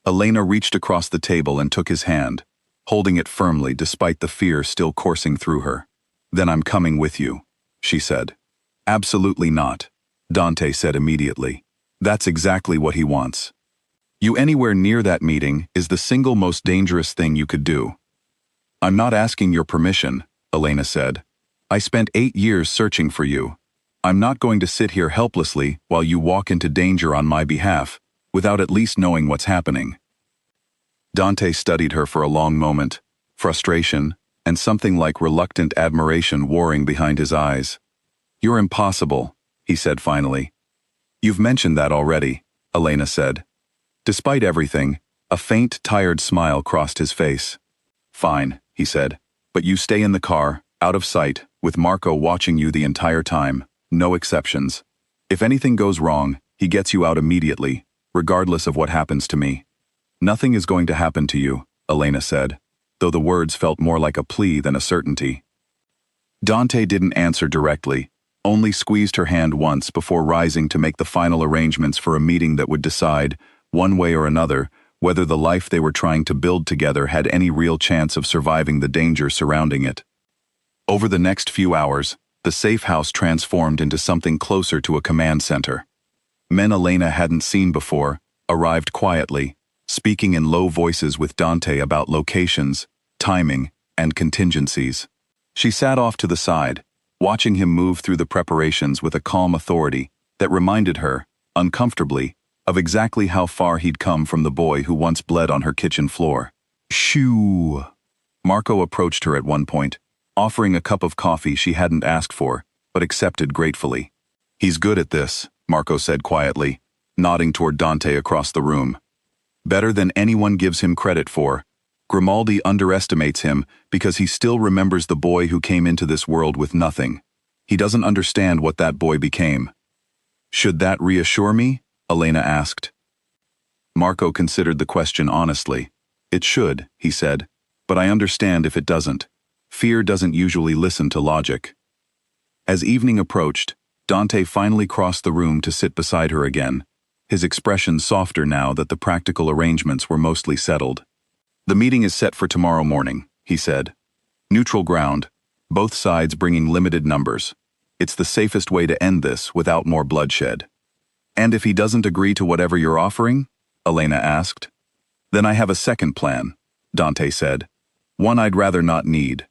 Elena reached across the table and took his hand, holding it firmly despite the fear still coursing through her. "Then I'm coming with you," she said. "Absolutely not," Dante said immediately. "That's exactly what he wants. You anywhere near that meeting is the single most dangerous thing you could do." "I'm not asking your permission," Elena said. "I spent 8 years searching for you. I'm not going to sit here helplessly while you walk into danger on my behalf, without at least knowing what's happening." Dante studied her for a long moment, frustration, and something like reluctant admiration warring behind his eyes. "You're impossible," he said finally. "You've mentioned that already," Elena said. Despite everything, a faint, tired smile crossed his face. "Fine," he said, "but you stay in the car, out of sight, with Marco watching you the entire time, no exceptions. If anything goes wrong, he gets you out immediately, regardless of what happens to me." "Nothing is going to happen to you," Elena said, though the words felt more like a plea than a certainty. Dante didn't answer directly, only squeezed her hand once before rising to make the final arrangements for a meeting that would decide, one way or another, whether the life they were trying to build together had any real chance of surviving the danger surrounding it. Over the next few hours, the safe house transformed into something closer to a command center. Men Elena hadn't seen before arrived quietly, speaking in low voices with Dante about locations, timing, and contingencies. She sat off to the side, watching him move through the preparations with a calm authority that reminded her, uncomfortably, of exactly how far he'd come from the boy who once bled on her kitchen floor. "Shoo!" Marco approached her at one point, offering a cup of coffee she hadn't asked for, but accepted gratefully. "He's good at this," Marco said quietly, nodding toward Dante across the room. "Better than anyone gives him credit for. Grimaldi underestimates him because he still remembers the boy who came into this world with nothing. He doesn't understand what that boy became." "Should that reassure me?" Elena asked. Marco considered the question honestly. "It should," he said, "but I understand if it doesn't. Fear doesn't usually listen to logic." As evening approached, Dante finally crossed the room to sit beside her again, his expression softer now that the practical arrangements were mostly settled. "The meeting is set for tomorrow morning," he said. "Neutral ground, both sides bringing limited numbers. It's the safest way to end this without more bloodshed." "And if he doesn't agree to whatever you're offering?" Elena asked. "Then I have a second plan," Dante said. "One I'd rather not need."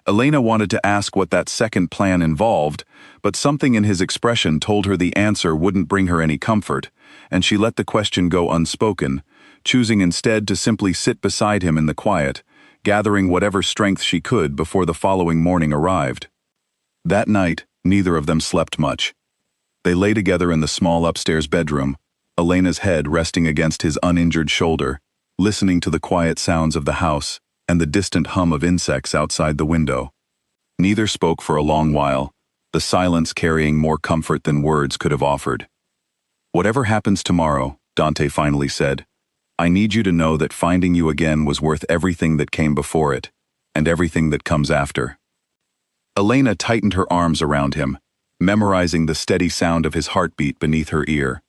Elena wanted to ask what that second plan involved, but something in his expression told her the answer wouldn't bring her any comfort, and she let the question go unspoken, choosing instead to simply sit beside him in the quiet, gathering whatever strength she could before the following morning arrived. That night, neither of them slept much. They lay together in the small upstairs bedroom, Elena's head resting against his uninjured shoulder, listening to the quiet sounds of the house and the distant hum of insects outside the window. Neither spoke for a long while, the silence carrying more comfort than words could have offered. "Whatever happens tomorrow," Dante finally said, "I need you to know that finding you again was worth everything that came before it, and everything that comes after." Elena tightened her arms around him, memorizing the steady sound of his heartbeat beneath her ear.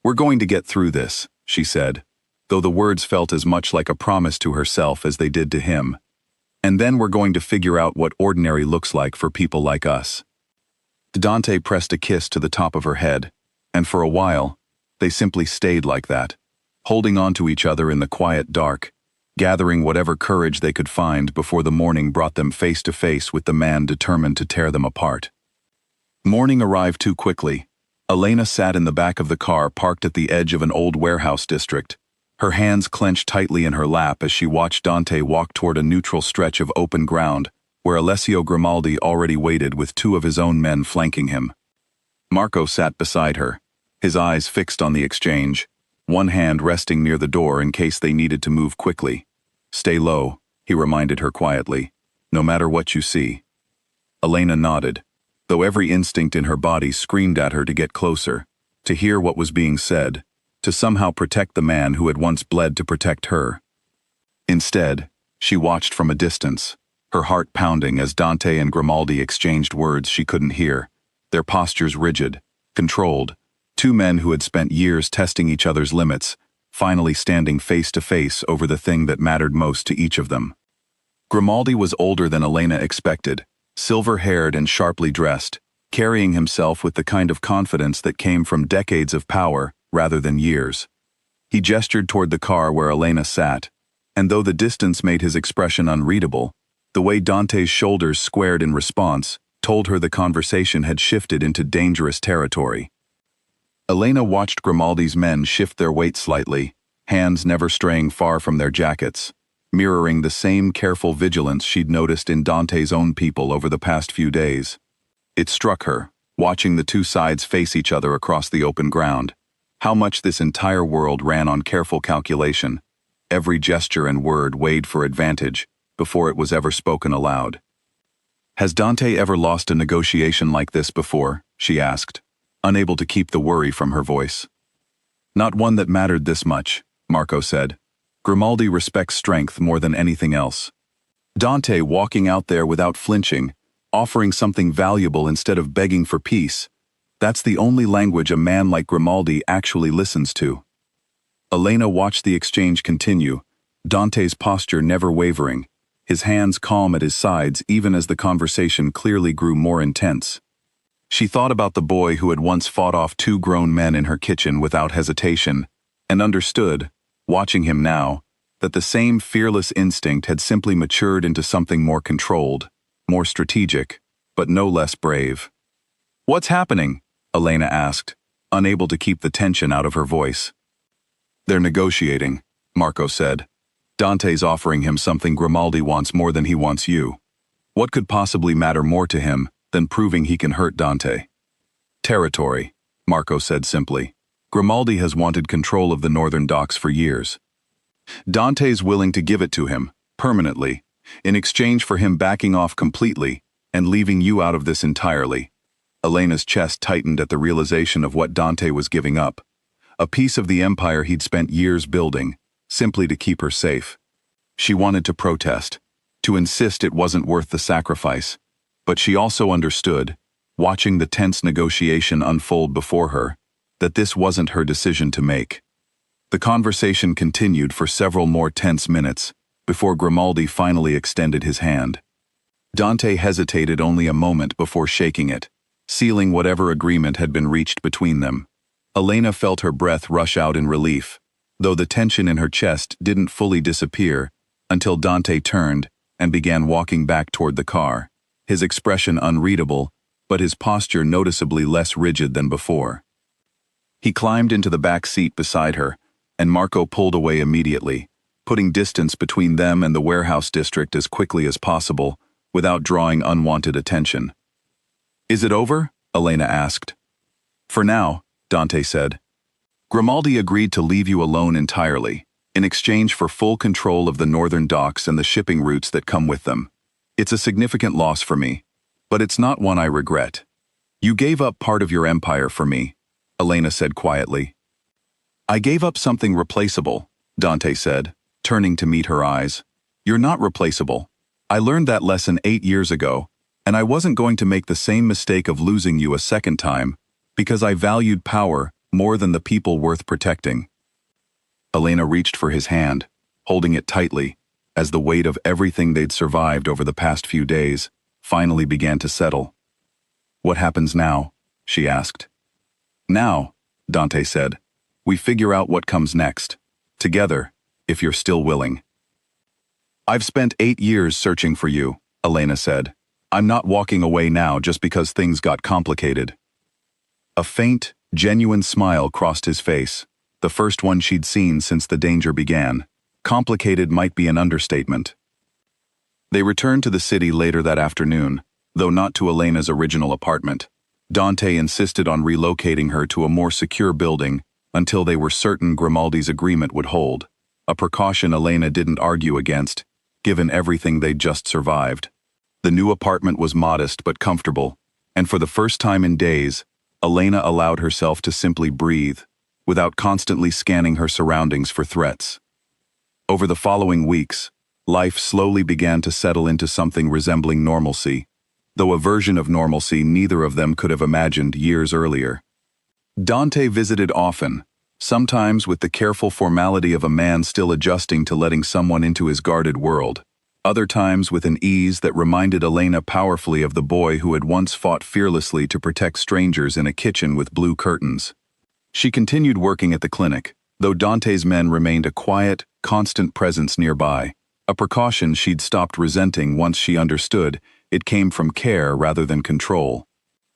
"We're going to get through this," she said, though the words felt as much like a promise to herself as they did to him. "And then we're going to figure out what ordinary looks like for people like us." Dante pressed a kiss to the top of her head, and for a while, they simply stayed like that, holding on to each other in the quiet dark, gathering whatever courage they could find before the morning brought them face to face with the man determined to tear them apart. Morning arrived too quickly. Elena sat in the back of the car parked at the edge of an old warehouse district, her hands clenched tightly in her lap as she watched Dante walk toward a neutral stretch of open ground where Alessio Grimaldi already waited with two of his own men flanking him. Marco sat beside her, his eyes fixed on the exchange, one hand resting near the door in case they needed to move quickly. "Stay low," he reminded her quietly, "no matter what you see." Elena nodded, though every instinct in her body screamed at her to get closer, to hear what was being said, to somehow protect the man who had once bled to protect her. Instead, she watched from a distance, her heart pounding as Dante and Grimaldi exchanged words she couldn't hear, their postures rigid, controlled, two men who had spent years testing each other's limits, finally standing face to face over the thing that mattered most to each of them. Grimaldi was older than Elena expected, silver-haired and sharply dressed, carrying himself with the kind of confidence that came from decades of power rather than years. He gestured toward the car where Elena sat, and though the distance made his expression unreadable, the way Dante's shoulders squared in response told her the conversation had shifted into dangerous territory. Elena watched Grimaldi's men shift their weight slightly, hands never straying far from their jackets, mirroring the same careful vigilance she'd noticed in Dante's own people over the past few days. It struck her, watching the two sides face each other across the open ground, how much this entire world ran on careful calculation. Every gesture and word weighed for advantage before it was ever spoken aloud. "Has Dante ever lost a negotiation like this before?" she asked, unable to keep the worry from her voice. "Not one that mattered this much," Marco said. "Grimaldi respects strength more than anything else. Dante walking out there without flinching, offering something valuable instead of begging for peace, that's the only language a man like Grimaldi actually listens to." Elena watched the exchange continue, Dante's posture never wavering, his hands calm at his sides even as the conversation clearly grew more intense. She thought about the boy who had once fought off two grown men in her kitchen without hesitation, and understood, watching him now, that the same fearless instinct had simply matured into something more controlled, more strategic, but no less brave. "What's happening?" Elena asked, unable to keep the tension out of her voice. "They're negotiating," Marco said. "Dante's offering him something Grimaldi wants more than he wants you. What could possibly matter more to him than proving he can hurt Dante?" "Territory," Marco said simply. "Grimaldi has wanted control of the northern docks for years. Dante's willing to give it to him, permanently, in exchange for him backing off completely and leaving you out of this entirely." Elena's chest tightened at the realization of what Dante was giving up. A piece of the empire he'd spent years building, simply to keep her safe. She wanted to protest, to insist it wasn't worth the sacrifice, but she also understood, watching the tense negotiation unfold before her, that this wasn't her decision to make. The conversation continued for several more tense minutes, before Grimaldi finally extended his hand. Dante hesitated only a moment before shaking it, sealing whatever agreement had been reached between them. Elena felt her breath rush out in relief, though the tension in her chest didn't fully disappear until Dante turned and began walking back toward the car, his expression unreadable, but his posture noticeably less rigid than before. He climbed into the back seat beside her, and Marco pulled away immediately, putting distance between them and the warehouse district as quickly as possible, without drawing unwanted attention. "Is it over?" Elena asked. "For now," Dante said. "Grimaldi agreed to leave you alone entirely, in exchange for full control of the northern docks and the shipping routes that come with them. It's a significant loss for me, but it's not one I regret. You gave up part of your empire for me," Elena said quietly. "I gave up something replaceable," Dante said, turning to meet her eyes. "You're not replaceable. I learned that lesson 8 years ago, and I wasn't going to make the same mistake of losing you a second time, because I valued power more than the people worth protecting." Elena reached for his hand, holding it tightly, as the weight of everything they'd survived over the past few days finally began to settle. "What happens now?" she asked. "Now," Dante said, "we figure out what comes next. Together, if you're still willing." "I've spent 8 years searching for you," Elena said. "I'm not walking away now just because things got complicated." A faint, genuine smile crossed his face, the first one she'd seen since the danger began. Complicated might be an understatement. They returned to the city later that afternoon, though not to Elena's original apartment. Dante insisted on relocating her to a more secure building until they were certain Grimaldi's agreement would hold, a precaution Elena didn't argue against, given everything they'd just survived. The new apartment was modest but comfortable, and for the first time in days, Elena allowed herself to simply breathe, without constantly scanning her surroundings for threats. Over the following weeks, life slowly began to settle into something resembling normalcy, though a version of normalcy neither of them could have imagined years earlier. Dante visited often, sometimes with the careful formality of a man still adjusting to letting someone into his guarded world, other times with an ease that reminded Elena powerfully of the boy who had once fought fearlessly to protect strangers in a kitchen with blue curtains. She continued working at the clinic, though Dante's men remained a quiet, constant presence nearby, a precaution she'd stopped resenting once she understood it came from care rather than control.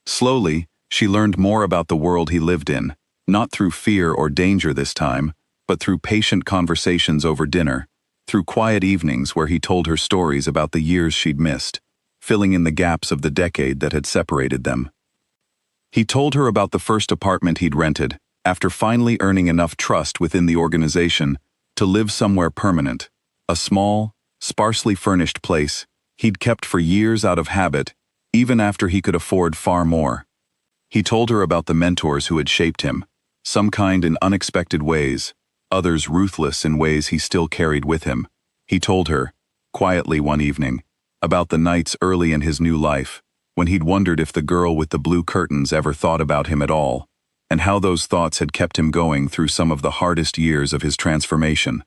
Slowly, she learned more about the world he lived in, not through fear or danger this time, but through patient conversations over dinner, through quiet evenings where he told her stories about the years she'd missed, filling in the gaps of the decade that had separated them. He told her about the first apartment he'd rented, after finally earning enough trust within the organization to live somewhere permanent, a small, sparsely furnished place he'd kept for years out of habit, even after he could afford far more. He told her about the mentors who had shaped him, some kind in unexpected ways, others ruthless in ways he still carried with him. He told her, quietly one evening, about the nights early in his new life, when he'd wondered if the girl with the blue curtains ever thought about him at all, and how those thoughts had kept him going through some of the hardest years of his transformation.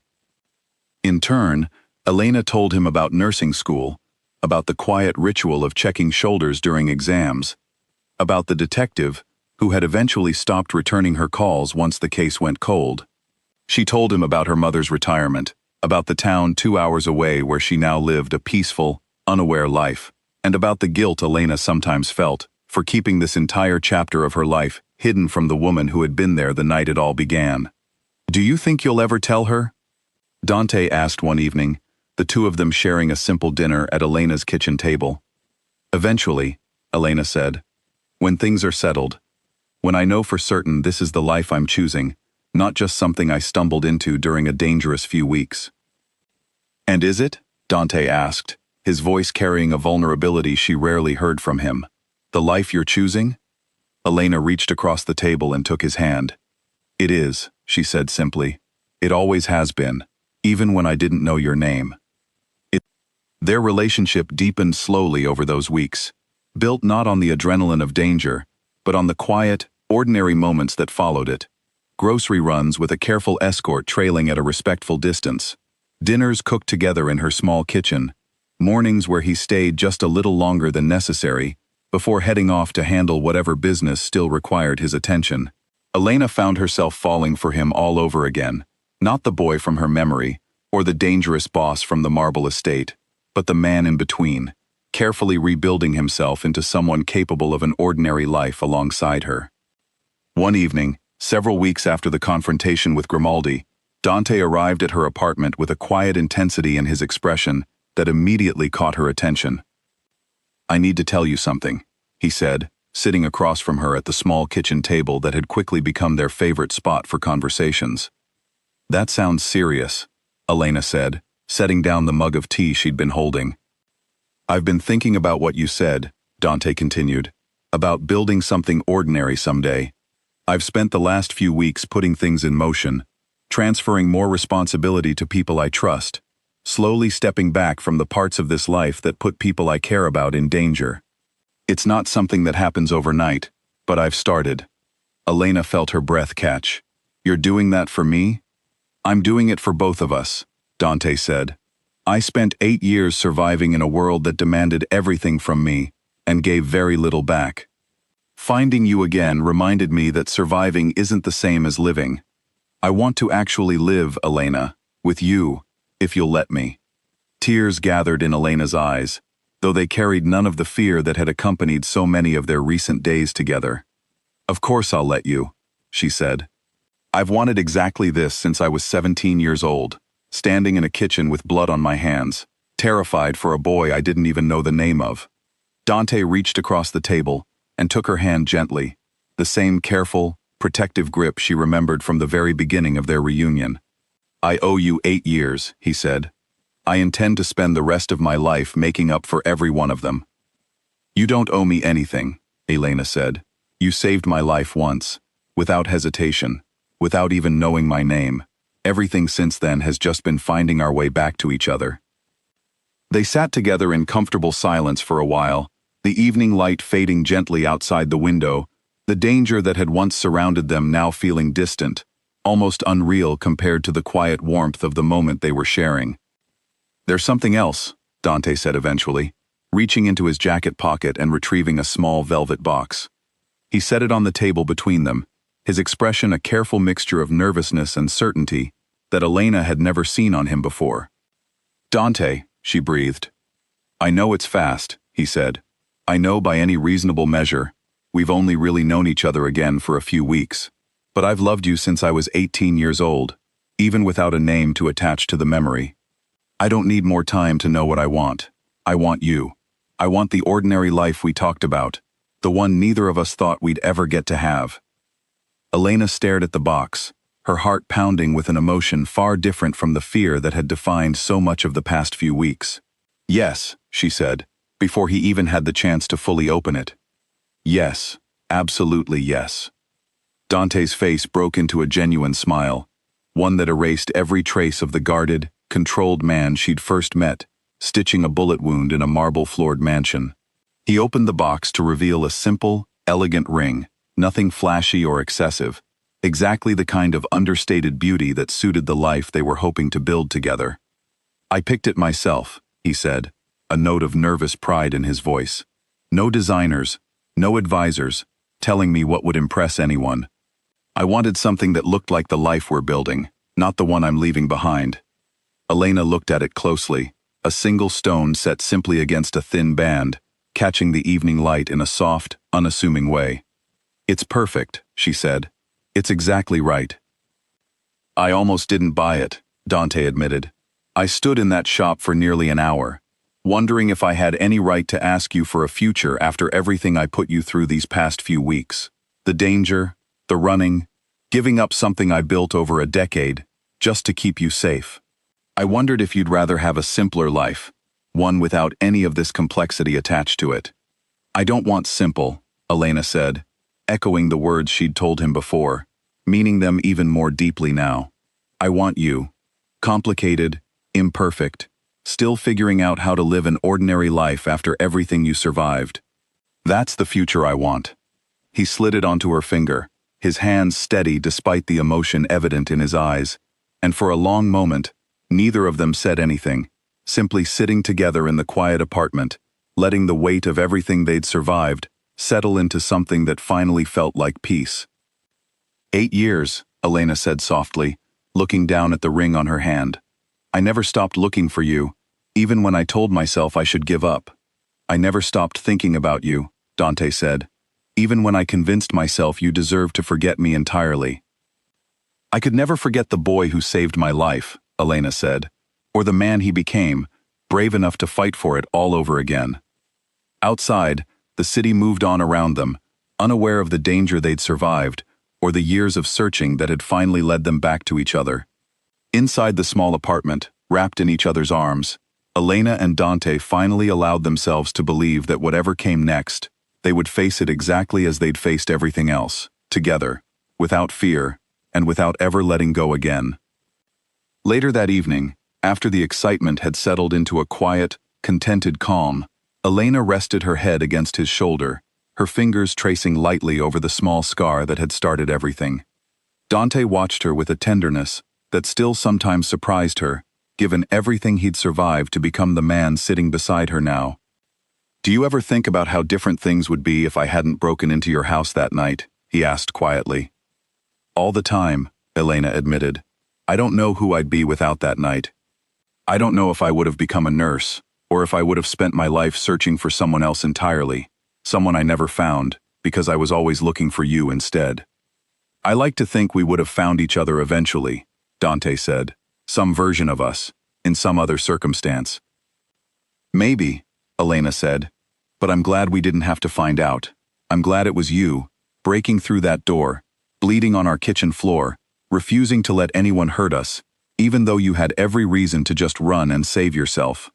In turn, Elena told him about nursing school, about the quiet ritual of checking shoulders during exams, about the detective who had eventually stopped returning her calls once the case went cold. She told him about her mother's retirement, about the town 2 hours away where she now lived a peaceful, unaware life, and about the guilt Elena sometimes felt for keeping this entire chapter of her life hidden from the woman who had been there the night it all began. "Do you think you'll ever tell her?" Dante asked one evening, the two of them sharing a simple dinner at Elena's kitchen table. "Eventually," Elena said, "when things are settled, when I know for certain this is the life I'm choosing, not just something I stumbled into during a dangerous few weeks." "And is it?" Dante asked, his voice carrying a vulnerability she rarely heard from him. "The life you're choosing?" Elena reached across the table and took his hand. "It is," she said simply. "It always has been, even when I didn't know your name." Their relationship deepened slowly over those weeks, built not on the adrenaline of danger, but on the quiet, ordinary moments that followed it. Grocery runs with a careful escort trailing at a respectful distance, dinners cooked together in her small kitchen, mornings where he stayed just a little longer than necessary before heading off to handle whatever business still required his attention. Elena found herself falling for him all over again, not the boy from her memory, or the dangerous boss from the marble estate, but the man in between, carefully rebuilding himself into someone capable of an ordinary life alongside her. One evening, several weeks after the confrontation with Grimaldi, Dante arrived at her apartment with a quiet intensity in his expression that immediately caught her attention. "I need to tell you something," he said, sitting across from her at the small kitchen table that had quickly become their favorite spot for conversations. "That sounds serious," Elena said, setting down the mug of tea she'd been holding. "I've been thinking about what you said," Dante continued, "about building something ordinary someday. I've spent the last few weeks putting things in motion, transferring more responsibility to people I trust, slowly stepping back from the parts of this life that put people I care about in danger. It's not something that happens overnight, but I've started." Elena felt her breath catch. "You're doing that for me?" "I'm doing it for both of us," Dante said. "I spent 8 years surviving in a world that demanded everything from me and gave very little back. Finding you again reminded me that surviving isn't the same as living. I want to actually live, Elena, with you, if you'll let me." Tears gathered in Elena's eyes, though they carried none of the fear that had accompanied so many of their recent days together. "Of course I'll let you," she said. "I've wanted exactly this since I was 17 years old, standing in a kitchen with blood on my hands, terrified for a boy I didn't even know the name of." Dante reached across the table and took her hand gently, the same careful, protective grip she remembered from the very beginning of their reunion. "I owe you 8 years," he said. "I intend to spend the rest of my life making up for every one of them." "You don't owe me anything," Elena said. "You saved my life once, without hesitation, without even knowing my name. Everything since then has just been finding our way back to each other." They sat together in comfortable silence for a while, the evening light fading gently outside the window, the danger that had once surrounded them now feeling distant, almost unreal compared to the quiet warmth of the moment they were sharing. "There's something else," Dante said eventually, reaching into his jacket pocket and retrieving a small velvet box. He set it on the table between them, his expression a careful mixture of nervousness and certainty that Elena had never seen on him before. "Dante," she breathed. "I know it's fast," he said. "I know by any reasonable measure, we've only really known each other again for a few weeks. But I've loved you since I was 18 years old, even without a name to attach to the memory. I don't need more time to know what I want. I want you. I want the ordinary life we talked about, the one neither of us thought we'd ever get to have. Elena stared at the box, her heart pounding with an emotion far different from the fear that had defined so much of the past few weeks. Yes, she said, before he even had the chance to fully open it. Yes, absolutely yes. Dante's face broke into a genuine smile, one that erased every trace of the guarded, controlled man she'd first met, stitching a bullet wound in a marble-floored mansion. He opened the box to reveal a simple, elegant ring, nothing flashy or excessive, exactly the kind of understated beauty that suited the life they were hoping to build together. I picked it myself, he said, a note of nervous pride in his voice. No designers, no advisors, telling me what would impress anyone. I wanted something that looked like the life we're building, not the one I'm leaving behind. Elena looked at it closely, a single stone set simply against a thin band, catching the evening light in a soft, unassuming way. It's perfect, she said. It's exactly right. I almost didn't buy it, Dante admitted. I stood in that shop for nearly an hour, wondering if I had any right to ask you for a future after everything I put you through these past few weeks. The danger, the running, giving up something I built over a decade, just to keep you safe. I wondered if you'd rather have a simpler life, one without any of this complexity attached to it. I don't want simple, Elena said, echoing the words she'd told him before, meaning them even more deeply now. I want you. Complicated, imperfect, still figuring out how to live an ordinary life after everything you survived. That's the future I want. He slid it onto her finger, his hands steady despite the emotion evident in his eyes, and for a long moment, neither of them said anything, simply sitting together in the quiet apartment, letting the weight of everything they'd survived settle into something that finally felt like peace. 8 years, Elena said softly, looking down at the ring on her hand. I never stopped looking for you, even when I told myself I should give up. I never stopped thinking about you, Dante said, even when I convinced myself you deserved to forget me entirely. I could never forget the boy who saved my life, Elena said, or the man he became, brave enough to fight for it all over again. Outside, the city moved on around them, unaware of the danger they'd survived, or the years of searching that had finally led them back to each other. Inside the small apartment, wrapped in each other's arms, Elena and Dante finally allowed themselves to believe that whatever came next, they would face it exactly as they'd faced everything else, together, without fear, and without ever letting go again. Later that evening, after the excitement had settled into a quiet, contented calm, Elena rested her head against his shoulder, her fingers tracing lightly over the small scar that had started everything. Dante watched her with a tenderness that still sometimes surprised her, given everything he'd survived to become the man sitting beside her now. Do you ever think about how different things would be if I hadn't broken into your house that night? He asked quietly. All the time, Elena admitted. I don't know who I'd be without that night. I don't know if I would have become a nurse, or if I would have spent my life searching for someone else entirely, someone I never found, because I was always looking for you instead. I like to think we would have found each other eventually, Dante said, some version of us, in some other circumstance. Maybe, Elena said, but I'm glad we didn't have to find out. I'm glad it was you, breaking through that door, bleeding on our kitchen floor, refusing to let anyone hurt us, even though you had every reason to just run and save yourself.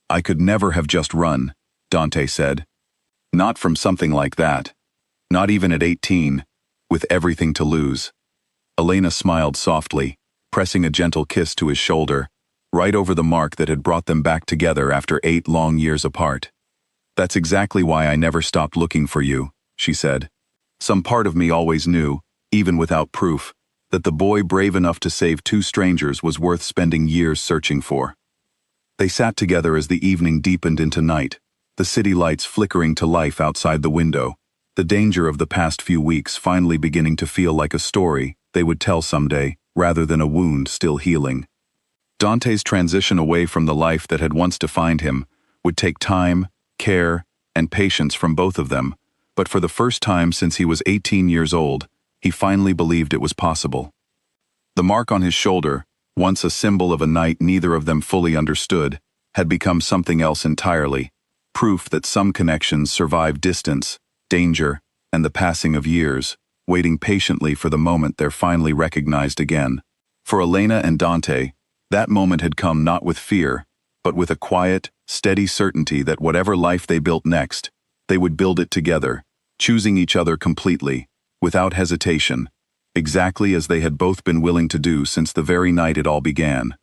I could never have just run, Dante said. Not from something like that. Not even at 18, with everything to lose. Elena smiled softly, pressing a gentle kiss to his shoulder, right over the mark that had brought them back together after 8 long years apart. That's exactly why I never stopped looking for you, she said. Some part of me always knew, even without proof, that the boy brave enough to save 2 strangers was worth spending years searching for. They sat together as the evening deepened into night, the city lights flickering to life outside the window, the danger of the past few weeks finally beginning to feel like a story they would tell someday, rather than a wound still healing. Dante's transition away from the life that had once defined him would take time, care, and patience from both of them, but for the first time since he was 18 years old, he finally believed it was possible. The mark on his shoulder, once a symbol of a night neither of them fully understood, had become something else entirely, proof that some connections survive distance, danger, and the passing of years, waiting patiently for the moment they're finally recognized again. For Elena and Dante, that moment had come not with fear, but with a quiet, steady certainty that whatever life they built next, they would build it together, choosing each other completely, without hesitation, exactly as they had both been willing to do since the very night it all began.